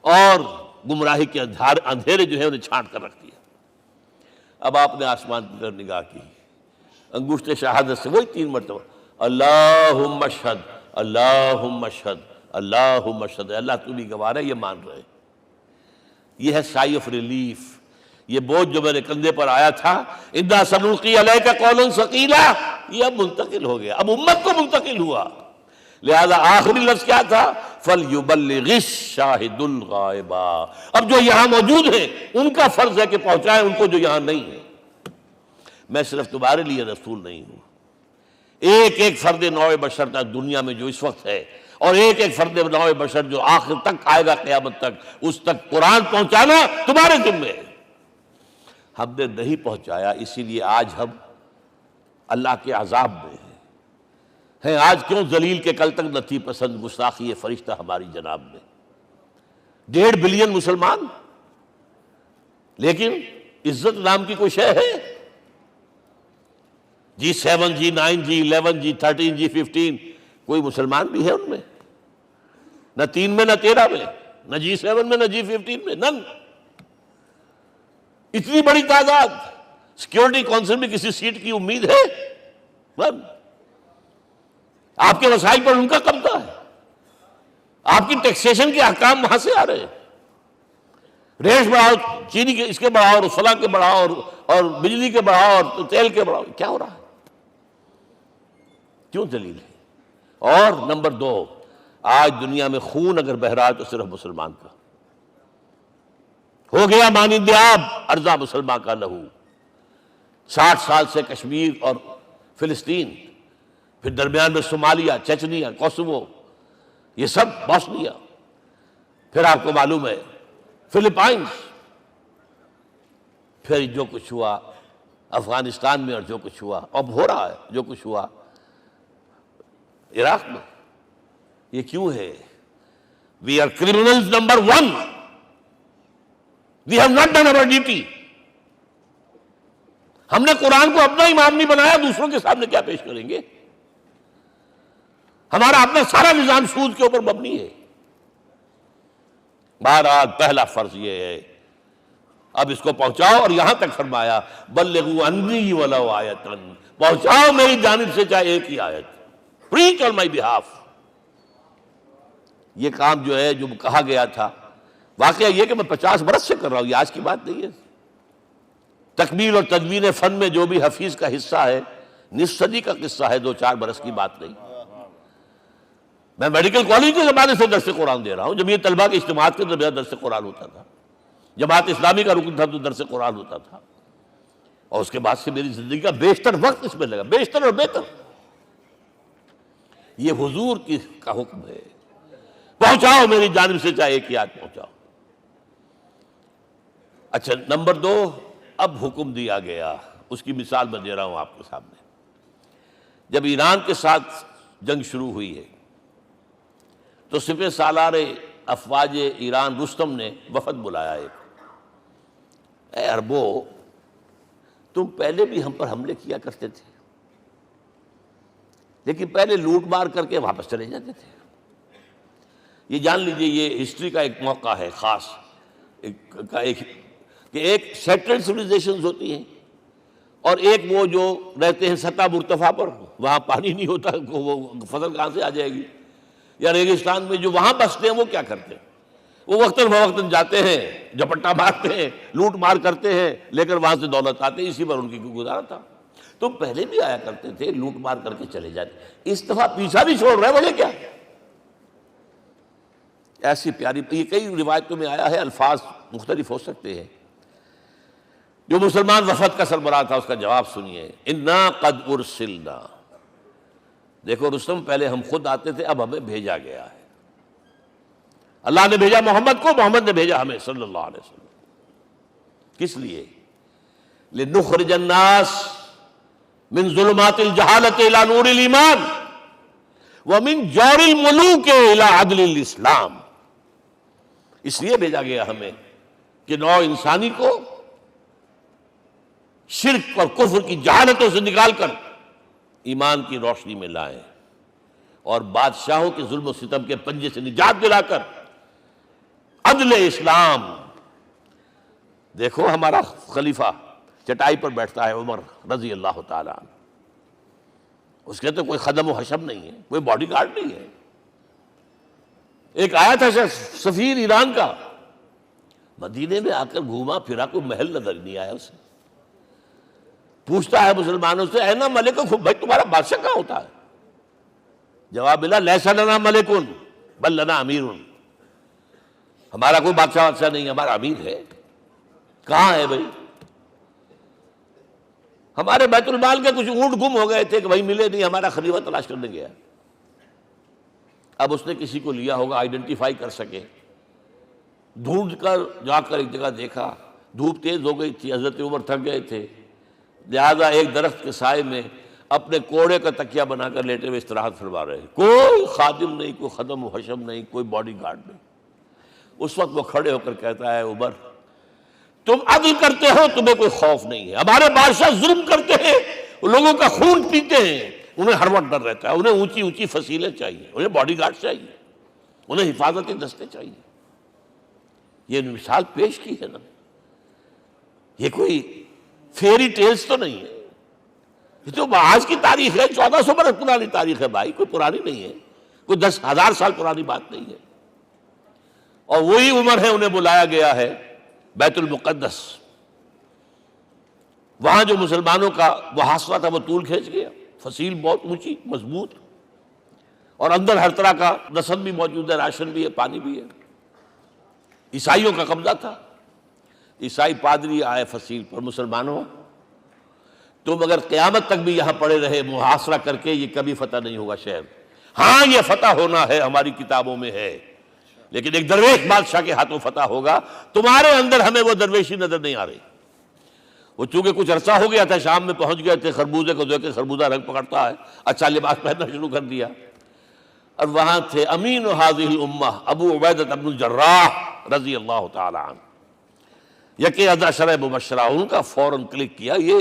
اور گمراہی کے اندھیرے جو ہے انہیں چھانٹ کر رکھ دیا۔ اب آپ نے آسمان کی طرف نگاہ کی، انگشت شہادت سے وہی 3 مرتبہ اللہم اشہد اللہم اشہد اللہم اشہد، اللہ تو بھی گواہ ہے، یہ مان رہے۔ یہ ہے سائی آف ریلیف، یہ بوجھ جو میرے کندھے پر آیا تھا اِنَّا سَنُلْقِي عَلَيْكَ قَوْلًا ثَقِيلًا، یہ اب منتقل ہو گیا، اب امت کو منتقل ہوا۔ لہذا آخری لفظ کیا تھا؟ فَلْيُبَلِّغِ الشَّاهِدُ الْغَائِبَ، اب جو یہاں موجود ہیں ان کا فرض ہے کہ پہنچائیں ان کو جو یہاں نہیں ہے۔ میں صرف تمہارے لیے رسول نہیں ہوں، ایک ایک فرد نوع بشر تک دنیا میں جو اس وقت ہے، اور ایک ایک فرد نوع بشر جو آخر تک آئے گا قیامت تک، اس تک قرآن پہنچانا تمہارے ذمہ ہے۔ ہم نے نہیں پہنچایا، اسی لیے آج ہم اللہ کے عذاب میں ہیں۔ آج کیوں ذلیل کے کل تک نہ تھی پسند گستاخی فرشتہ ہماری جناب میں؟ 1.5 بلین مسلمان، لیکن عزت نام کی کوئی شے ہے؟ G7 G9 G11 G13 G15 کوئی مسلمان بھی ہے ان میں؟ نہ 3 میں نہ 13 میں، نہ G7 میں نہ G15 میں، نن۔ اتنی بڑی تعداد، سیکیورٹی کونسل میں کسی سیٹ کی امید ہے؟ نن۔ آپ کے وسائل پر ان کا قبضہ ہے، آپ کی ٹیکسیشن کے احکام وہاں سے آ رہے ہیں۔ ریٹ بڑھاؤ، چینی کے اس کے بڑھاؤ، اور فلاں کے بڑھاؤ، اور بجلی کے بڑھاؤ، اور تیل کے بڑھاؤ، کیا ہو رہا ہے؟ کیوں ذلیل ہے؟ اور نمبر 2، آج دنیا میں خون اگر بہ رہا ہے تو صرف مسلمان کا ہو گیا، مانند آب ارزاں مسلمان کا لہو۔ 60 سال سے کشمیر اور فلسطین، پھر درمیان میں صومالیہ، چچنیا، کوسوو، یہ سب بوسنیا، پھر آپ کو معلوم ہے فلپائنز، پھر جو کچھ ہوا افغانستان میں، اور جو کچھ ہوا اب ہو رہا ہے، جو کچھ ہوا عراق میں۔ یہ کیوں ہے؟ We are criminals number 1. We have not done our duty. ہم نے قرآن کو اپنا امام نہیں بنایا، دوسروں کے سامنے کیا پیش کریں گے؟ ہمارا اپنا سارا نظام سود کے اوپر مبنی ہے۔ بہرحال پہلا فرض یہ ہے، اب اس کو پہنچاؤ، اور یہاں تک فرمایا بلغوا عنی ولو آیۃ، پہنچاؤ میری جانب سے چاہے ایک ہی آیت، preach on my behalf۔ یہ کام جو ہے، جو کہا گیا تھا، واقعہ یہ کہ میں 50 برس سے کر رہا ہوں، یہ آج کی بات نہیں ہے۔ تکمیل اور تدوین فن میں جو بھی حفیظ کا حصہ ہے، نصف صدی کا قصہ ہے، 2-4 برس کی بات نہیں۔ میں میڈیکل کالج کے زمانے سے درس قرآن دے رہا ہوں، جب یہ طلبہ کے اجتماعات کے درمیان درس قرآن ہوتا تھا، جماعت اسلامی کا رکن تھا تو درس قرآن ہوتا تھا، اور اس کے بعد سے میری زندگی کا بیشتر وقت اس میں لگا، بیشتر اور بہتر۔ یہ حضور کا حکم ہے، پہنچاؤ میری جانب سے چاہے ایک یاد پہنچاؤ۔ اچھا، نمبر 2، اب حکم دیا گیا، اس کی مثال میں دے رہا ہوں آپ کے سامنے۔ جب ایران کے ساتھ جنگ شروع ہوئی ہے تو سپہ سالار افواج ایران رستم نے وفد بلایا ایک، اے عربو، تم پہلے بھی ہم پر حملے کیا کرتے تھے، لیکن پہلے لوٹ مار کر کے واپس چلے جاتے تھے۔ یہ جان لیجئے، یہ ہسٹری کا ایک موقع ہے خاص، کہ ایک سیٹلڈ سویلائزیشنز ہوتی ہیں، اور ایک وہ جو رہتے ہیں سطح مرتفع پر، وہاں پانی نہیں ہوتا، وہ فصل کہاں سے آ جائے گی؟ یا ریگستان میں جو وہاں بستے ہیں وہ کیا کرتے ہیں؟ وہ وقتاً فوقتاً جاتے ہیں، جھپٹا مارتے ہیں، لوٹ مار کرتے ہیں، لے کر وہاں سے دولت آتے ہیں، اسی پر ان کی گزارا تھا۔ تم پہلے بھی آیا کرتے تھے، لوٹ مار کر کے چلے جاتے، اس دفعہ پیچھا بھی چھوڑ رہے، وجہ کیا؟ ایسی پیاری، یہ کئی روایتوں میں آیا ہے، الفاظ مختلف ہو سکتے ہیں۔ جو مسلمان وفد کا سربراہ تھا اس کا جواب سنیے، انا قد ارسلنا، دیکھو رستم، پہلے ہم خود آتے تھے، اب ہمیں بھیجا گیا ہے۔ اللہ نے بھیجا محمد کو، محمد نے بھیجا ہمیں صلی اللہ علیہ وسلم۔ کس لیے؟ لنخرج الناس من ظلمات الجہالت الى نور الایمان ومن جور الملوک الى عدل الاسلام۔ اس لیے بھیجا گیا ہمیں کہ نوع انسانی کو شرک اور کفر کی جہالتوں سے نکال کر ایمان کی روشنی میں لائیں، اور بادشاہوں کے ظلم و ستم کے پنجے سے نجات دلا کر عدل اسلام. دیکھو ہمارا خلیفہ چٹائی پر بیٹھتا ہے عمر رضی اللہ تعالیٰ عنہ، اس کے تو کوئی خدم و حشم نہیں ہے، کوئی باڈی گارڈ نہیں ہے. ایک آیا تھا سفیر ایران کا، مدینے میں آ کر گھوما پھرا، کوئی محل نظر نہیں آیا اسے. پوچھتا ہے مسلمانوں سے اینا ملککم، بھائی تمہارا بادشاہ کہاں ہوتا ہے؟ جواب ملا لیس لنا ملکن بل لنا امیر، ہمارا کوئی بادشاہ نہیں، ہمارا امیر ہے. کہاں ہے بھائی؟ ہمارے بیت المال کے کچھ اونٹ گم ہو گئے تھے کہ بھائی ملے نہیں، ہمارا خلیفہ تلاش کرنے گیا. اب اس نے کسی کو لیا ہوگا، آئیڈینٹیفائی کر سکے، ڈھونڈ کر جا کر ایک جگہ دیکھا، دھوپ تیز ہو گئی تھی، حضرت عمر تھک گئے تھے، لہذا ایک درخت کے سائے میں اپنے کوڑے کا تکیہ بنا کر لیٹے ہوئے استراحت فرما رہے. کوئی خادم نہیں، کوئی خدم و حشم نہیں، کوئی باڈی گارڈ نہیں. اس وقت وہ کھڑے ہو کر کہتا ہے عمر تم عدل کرتے ہو، تمہیں کوئی خوف نہیں ہے. ہمارے بادشاہ ظلم کرتے ہیں، لوگوں کا خون پیتے ہیں، انہیں ہر وقت ڈر رہتا ہے، انہیں اونچی اونچی فصیلیں چاہیے، انہیں باڈی گارڈ چاہیے، انہیں حفاظتی دستے چاہیے. یہ مثال پیش کی ہے نا، یہ کوئی فیری ٹیلز تو نہیں ہے، یہ تو آج کی تاریخ ہے، 1400 برس پرانی تاریخ ہے بھائی، کوئی پرانی نہیں ہے، کوئی 10,000 سال پرانی بات نہیں ہے. اور وہی عمر ہے، انہیں بلایا گیا ہے بیت المقدس. وہاں جو مسلمانوں کا محاصرہ تھا وہ طول کھینچ گیا، فصیل بہت اونچی مضبوط، اور اندر ہر طرح کا رسد بھی موجود ہے، راشن بھی ہے، پانی بھی ہے. عیسائیوں کا قبضہ تھا. عیسائی پادری آئے فصیل پر، مسلمانوں تم اگر قیامت تک بھی یہاں پڑے رہے محاصرہ کر کے، یہ کبھی فتح نہیں ہوگا شہر. ہاں یہ فتح ہونا ہے، ہماری کتابوں میں ہے، لیکن ایک درویش بادشاہ کے ہاتھوں فتح ہوگا. تمہارے اندر ہمیں وہ درویشی نظر نہیں آ رہی. وہ چونکہ کچھ عرصہ ہو گیا تھا، شام میں پہنچ گئے تھے، خربوزے کو دیکھ کے خربوزہ رنگ پکڑتا ہے، اچھا لباس پہننا شروع کر دیا. اور وہاں تھے امین هذه الامہ ابو عبیدہ بن الجراح رضی اللہ تعالی عنہ، یکی 10 مبشرہ. ان کا فوراً کلک کیا، یہ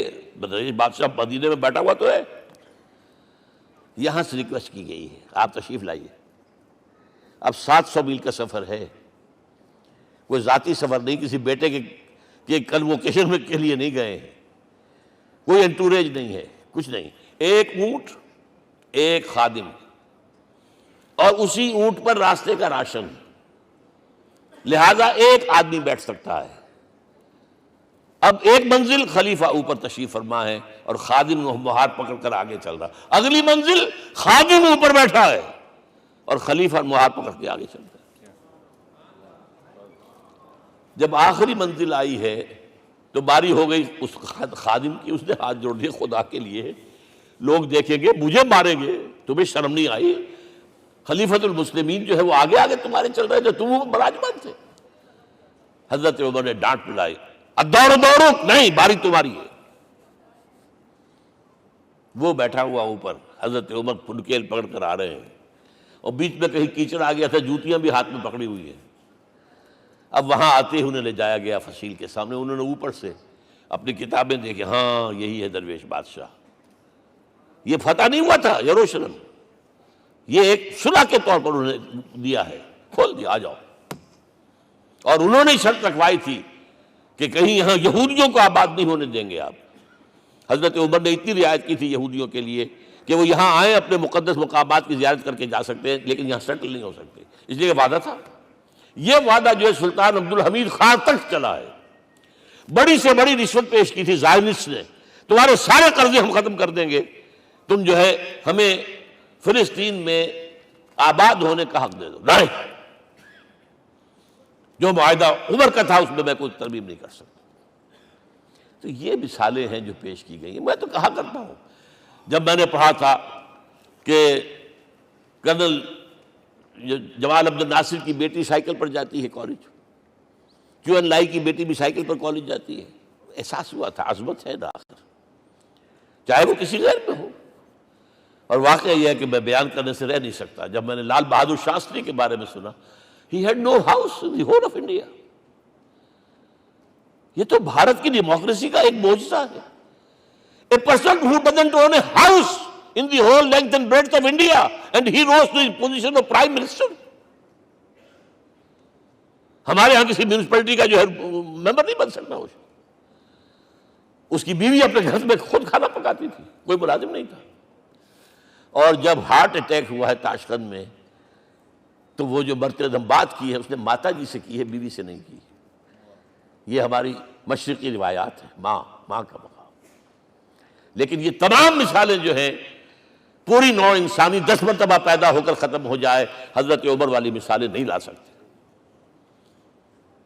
بادشاہ مدینے میں بیٹھا ہوا تو ہے. یہاں سے ریکویسٹ کی گئی ہے آپ تشریف لائیے. اب 700 میل کا سفر ہے، کوئی ذاتی سفر نہیں، کسی بیٹے کے کنووکیشن کے لیے نہیں گئے ہیں، کوئی انٹوریج نہیں ہے، کچھ نہیں. ایک اونٹ، ایک خادم، اور اسی اونٹ پر راستے کا راشن، لہذا ایک آدمی بیٹھ سکتا ہے. اب ایک منزل خلیفہ اوپر تشریف فرما ہے اور خادم ہاتھ پکڑ کر آگے چل رہا. اگلی منزل خادم اوپر بیٹھا ہے اور خلیفہ ہاتھ پکڑ کے آگے چل رہا ہے. جب آخری منزل آئی ہے تو باری ہو گئی اس خادم کی. اس نے ہاتھ جوڑ دیے، خدا کے لیے لوگ دیکھیں گے، مجھے ماریں گے، تمہیں شرم نہیں آئی؟ خلیفۃ المسلمین جو ہے وہ آگے آگے تمہارے چل رہے تھے، تم وہ براجمان تھے. حضرت عمر نے ڈانٹ پلائی، دوڑو نہیں، باری تمہاری ہے. وہ بیٹھا ہوا اوپر، حضرت عمر پنکیل پکڑ کر آ رہے ہیں، اور بیچ میں کہیں کیچڑ آ گیا تھا، جوتیاں بھی ہاتھ میں پکڑی ہوئی ہیں. اب وہاں آتے ہی انہیں لے جایا گیا فصیل کے سامنے. انہوں نے اوپر سے اپنی کتابیں دیکھیں، ہاں یہی ہے درویش بادشاہ. یہ فتح نہیں ہوا تھا یروشلم، یہ ایک صلح کے طور پر انہوں نے دیا ہے، کھول دیا، آ جاؤ. اور انہوں نے شرط رکھوائی تھی کہ کہیں یہاں یہودیوں کو آباد نہیں ہونے دیں گے آپ. حضرت عمر نے اتنی رعایت کی تھی یہودیوں کے لیے کہ وہ یہاں آئیں، اپنے مقدس مقامات کی زیارت کر کے جا سکتے ہیں، لیکن یہاں سیٹل نہیں ہو سکتے. اس لیے وعدہ تھا. یہ وعدہ جو ہے سلطان عبدالحمید خان تک چلا ہے. بڑی سے بڑی رشوت پیش کی تھی زائرنسٹ نے، تمہارے سارے قرضے ہم ختم کر دیں گے، تم جو ہے ہمیں فلسطین میں آباد ہونے کا حق دے دو. نہیں، جو معاہدہ عمر کا تھا اس میں کوئی ترمیم نہیں کر سکتا. تو یہ مثالیں ہیں جو پیش کی گئی ہیں. میں تو کہا کرتا ہوں، جب میں نے پڑھا تھا کہ کرنل جمال عبد الناصر کی بیٹی سائیکل پر جاتی ہے کالج، کیون لائی کی بیٹی بھی سائیکل پر کالج جاتی ہے، احساس ہوا تھا عظمت ہے نا آخر، چاہے وہ کسی غیر میں ہو. اور واقعہ یہ ہے کہ میں بیان کرنے سے رہ نہیں سکتا. جب میں نے لال بہادر شاستری کے بارے میں سنا، he had no house in the whole of India. یہ تو بھارت کی ڈیموکریسی کا ایک معجزہ ہے. A person who doesn't own a house in the whole length and breadth of India, and he rose to the position of Prime Minister. ہمارے ہاں کسی میونسپلٹی کا جو ہے ممبر نہیں بن سکتا، اس کی بیوی اپنے گھر میں خود کھانا پکاتی تھی، کوئی ملازم نہیں تھا۔ اور جب ہارٹ اٹیک ہوا ہے تاشقند میں، تو وہ جو مرتے دم بات کی ہے اس نے ماتا جی سے کی ہے، بیوی سے نہیں کی۔ یہ ہماری مشرقی روایات ہیں، ماں کا مقام۔ لیکن یہ تمام مثالیں جو ہیں، پوری نوع انسانی 10 مرتبہ پیدا ہو کر ختم ہو جائے، حضرت عمر والی مثالیں نہیں لا سکتے۔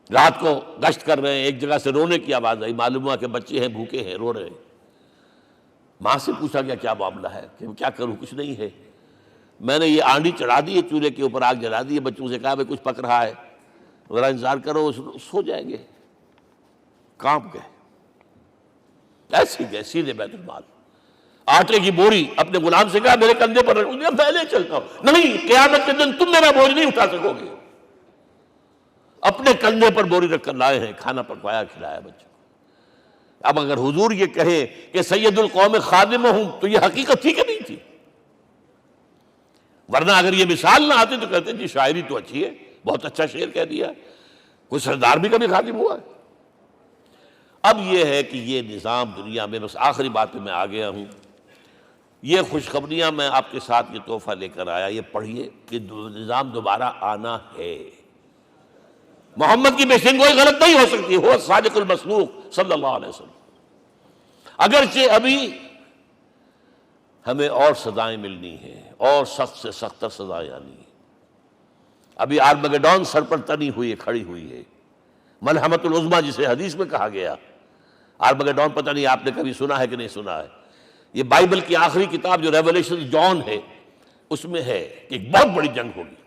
رات کو گشت کر رہے ہیں، ایک جگہ سے رونے کی آواز آئی، معلوم ہوا کہ بچے ہیں، بھوکے ہیں، رو رہے ہیں۔ ماں سے پوچھا گیا کیا معاملہ ہے، کہ کیا کروں، کچھ نہیں ہے، میں نے یہ آنڈی چڑھا دی ہے، چولہے کے اوپر آگ جلا دی ہے، بچوں سے کہا کچھ پک رہا ہے، ذرا انتظار کرو، سو جائیں گے۔ کانپ گئے، ایسے گئے سیدھے بیت المال، آٹے کی بوری اپنے غلام سے کہا میرے کندھے پر رکھ، میں لے چلتا ہوں۔ نہیں، قیامت کے دن تم میرا بوجھ نہیں اٹھا سکو گے۔ اپنے کندھے پر بوری رکھ کر لائے ہیں، کھانا پکوایا، کھلایا بچوں کو۔ اب اگر حضور یہ کہے کہ سید القوم خادم ہوں، تو یہ حقیقت تھی کہ نہیں تھی؟ ورنہ اگر یہ مثال نہ آتی تو کہتے جی شاعری تو اچھی ہے، بہت اچھا شعر کہہ دیا، کوئی سردار بھی کبھی خادم ہوا ہے۔ اب یہ ہے کہ یہ نظام دنیا میں، بس آخری بات میں آ گیا ہوں، یہ خوشخبریاں میں آپ کے ساتھ یہ تحفہ لے کر آیا، یہ پڑھیے کہ نظام دوبارہ آنا ہے۔ محمد کی پیشن گوئی غلط نہیں ہو سکتی، وہ صادق المصدوق صلی اللہ علیہ وسلم۔ اگرچہ ابھی ہمیں اور سزائیں ملنی ہیں، اور سخت سے سختر سزائیں آنی ہیں۔ ابھی آرمگڈون سر پر تنی ہوئی ہے، کھڑی ہوئی ہے، ملحمۃ العظمیٰ جسے حدیث میں کہا گیا۔ آرمگڈون پتہ نہیں آپ نے کبھی سنا ہے کہ نہیں سنا ہے؟ یہ بائبل کی آخری کتاب جو ریولیشن جان ہے، اس میں ہے کہ ایک بہت بڑی جنگ ہوگی،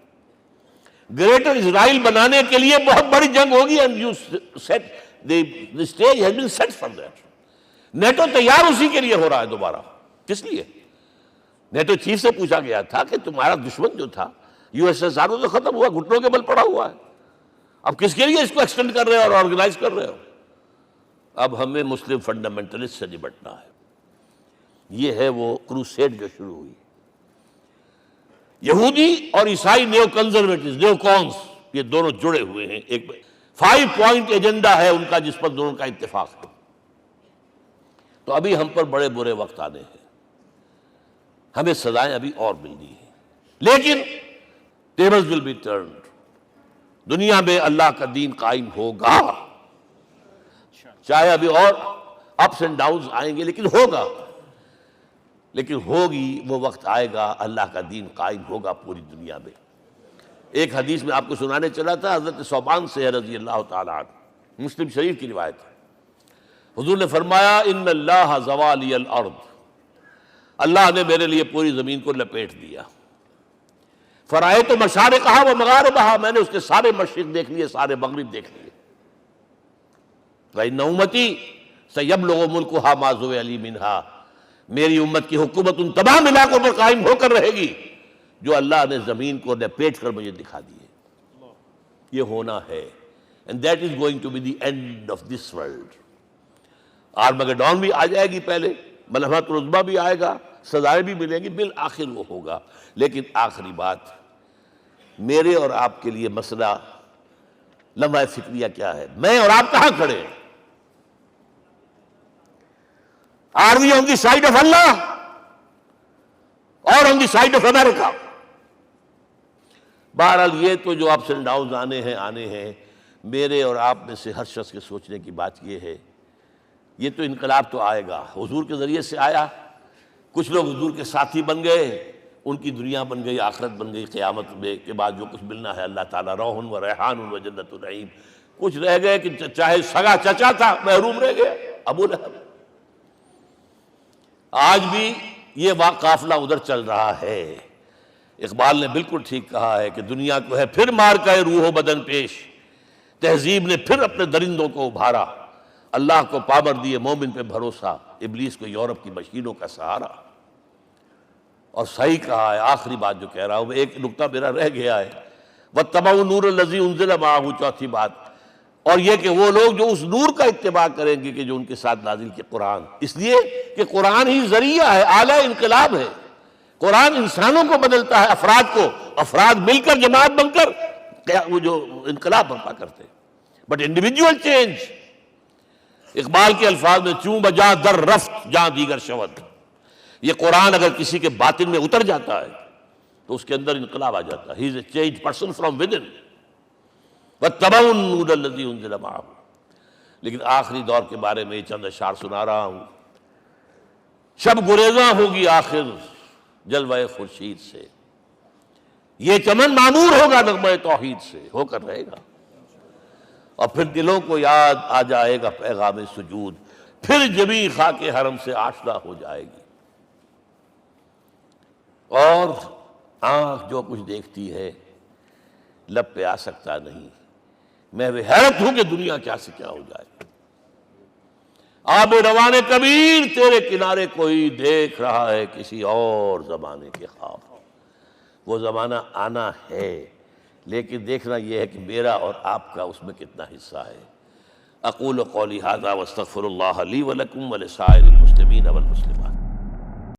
گریٹر اسرائیل بنانے کے لیے بہت بڑی جنگ ہوگی، and you set the stage has been set for that۔ NATO تیار اسی کے لیے ہو رہا ہے دوبارہ۔ کس لیے؟ نیٹو چیف سے پوچھا گیا تھا کہ تمہارا دشمن جو تھا USSR تو ختم ہوا، گھٹنوں کے بل پڑا ہوا ہے، اب کس کے لیے اس کو ایکسٹینڈ کر رہے ہو اور آرگنائز کر رہے ہو؟ اب ہمیں مسلم فنڈامنٹلسٹ سے نمٹنا ہے۔ یہ ہے وہ کروسیڈ جو شروع ہوئی۔ یہودی اور عیسائی نیو کنزرویٹوز، نیو کونس، یہ دونوں جڑے ہوئے ہیں، ایک 5 پوائنٹ ایجنڈا ہے ان کا جس پر دونوں کا اتفاق ہے۔ تو ابھی ہم پر بڑے برے وقت آنے ہیں، ہمیں سزائیں ابھی اور ملنی ہیں، لیکن tables will be turned۔ دنیا میں اللہ کا دین قائم ہوگا، چاہے ابھی اور اپس اینڈ ڈاؤنز آئیں گے، لیکن ہوگا، لیکن ہوگی، وہ وقت آئے گا اللہ کا دین قائم ہوگا پوری دنیا میں۔ ایک حدیث میں آپ کو سنانے چلا تھا، حضرت ثوبان سے رضی اللہ تعالیٰ عنہ، مسلم شریف کی روایت ہے۔ حضور نے فرمایا ان اللہ زوالی الارض، اللہ نے میرے لیے پوری زمین کو لپیٹ دیا۔ فرائیت مشارقہا و مغاربہا، میں نے اس کے سارے مشرق دیکھ لیے، سارے مغرب دیکھ لیے۔ وَإِنَّ أُمَّتِي سَيَبْلُغُ مُلْكُهَا مَا زُوِّئَ لِي مِنْهَا، میری امت کی حکومت ان تمام علاقوں پر قائم ہو کر رہے گی جو اللہ نے زمین کو لپیٹ کر مجھے دکھا دیے۔ یہ ہونا ہے، and that is going to be the end of this world۔ Armageddon بھی آ جائے گی، پہلے ملحمۃ العظمیٰ بھی آئے گا، سزائیں بھی ملیں گی، بالآخر وہ ہوگا۔ لیکن آخری بات، میرے اور آپ کے لیے مسئلہ لمحہ فکریہ کیا ہے؟ میں اور آپ کہاں کھڑے ہیں؟ Are we on the side of Allah or on the side of America؟ بہرحال یہ تو جو اپس اینڈ ڈاؤنز آنے ہیں، میرے اور آپ میں سے ہر شخص کے سوچنے کی بات یہ ہے، یہ تو انقلاب تو آئے گا، حضور کے ذریعے سے آیا، کچھ لوگ حضور کے ساتھی بن گئے، ان کی دنیا بن گئی، آخرت بن گئی، قیامت میں کے بعد جو کچھ ملنا ہے اللہ تعالیٰ روح و ریحان و جنت النعیم۔ کچھ رہ گئے کہ چاہے سگا چچا تھا محروم رہ گئے، ابو لہب۔ آج بھی یہ قافلہ ادھر چل رہا ہے۔ اقبال نے بالکل ٹھیک کہا ہے کہ دنیا کو ہے پھر مار کا روح و بدن پیش، تہذیب نے پھر اپنے درندوں کو ابھارا، اللہ کو پابر دیے مومن پہ بھروسہ، ابلیس کو یورپ کی مشینوں کا سہارا۔ اور صحیح کہا ہے، آخری بات جو کہہ رہا ہوں، ایک نقطہ میرا رہ گیا ہے، وَاتَّبَعُوا النُّورَ الَّذِي أُنزِلَ مَعَهُ، چوتھی بات، اور یہ کہ وہ لوگ جو اس نور کا اتباع کریں گے کہ جو ان کے ساتھ نازل کیا قرآن، اس لیے کہ قرآن ہی ذریعہ ہے، آلہ انقلاب ہے۔ قرآن انسانوں کو بدلتا ہے، افراد کو، افراد مل کر جماعت بن کر وہ جو انقلاب برپا کرتے، بٹ انڈیویجول چینج. اقبال کے الفاظ میں چوں بجا در رفت جہاں دیگر شود. یہ قرآن اگر کسی کے باطن میں اتر جاتا ہے تو اس کے اندر انقلاب آ جاتا ہے. He is a change person from within واتبعوا النور الذی انزل معہ. لیکن آخری دور کے بارے میں یہ چند اشعار سنا رہا ہوں. شب گریزاں ہوگی آخر جلوہ خورشید سے، یہ چمن معمور ہوگا نغمہ توحید سے، ہو کر رہے گا. اور پھر دلوں کو یاد آ جائے گا پیغام سجود، پھر جبیں خاک حرم سے آشنا ہو جائے گی. اور آنکھ جو کچھ دیکھتی ہے لب پہ آ سکتا نہیں. میں وہ حیرت ہوں کہ دنیا کیا سے کیا ہو جائے. آب روان کبیر تیرے کنارے کوئی دیکھ رہا ہے کسی اور زمانے کے خواب. وہ زمانہ آنا ہے، لیکن دیکھنا یہ ہے کہ میرا اور آپ کا اس میں کتنا حصہ ہے. اقول قولی ھذا واستغفر اللہ لی ولکم ولسائر المسلمین والمسلمات.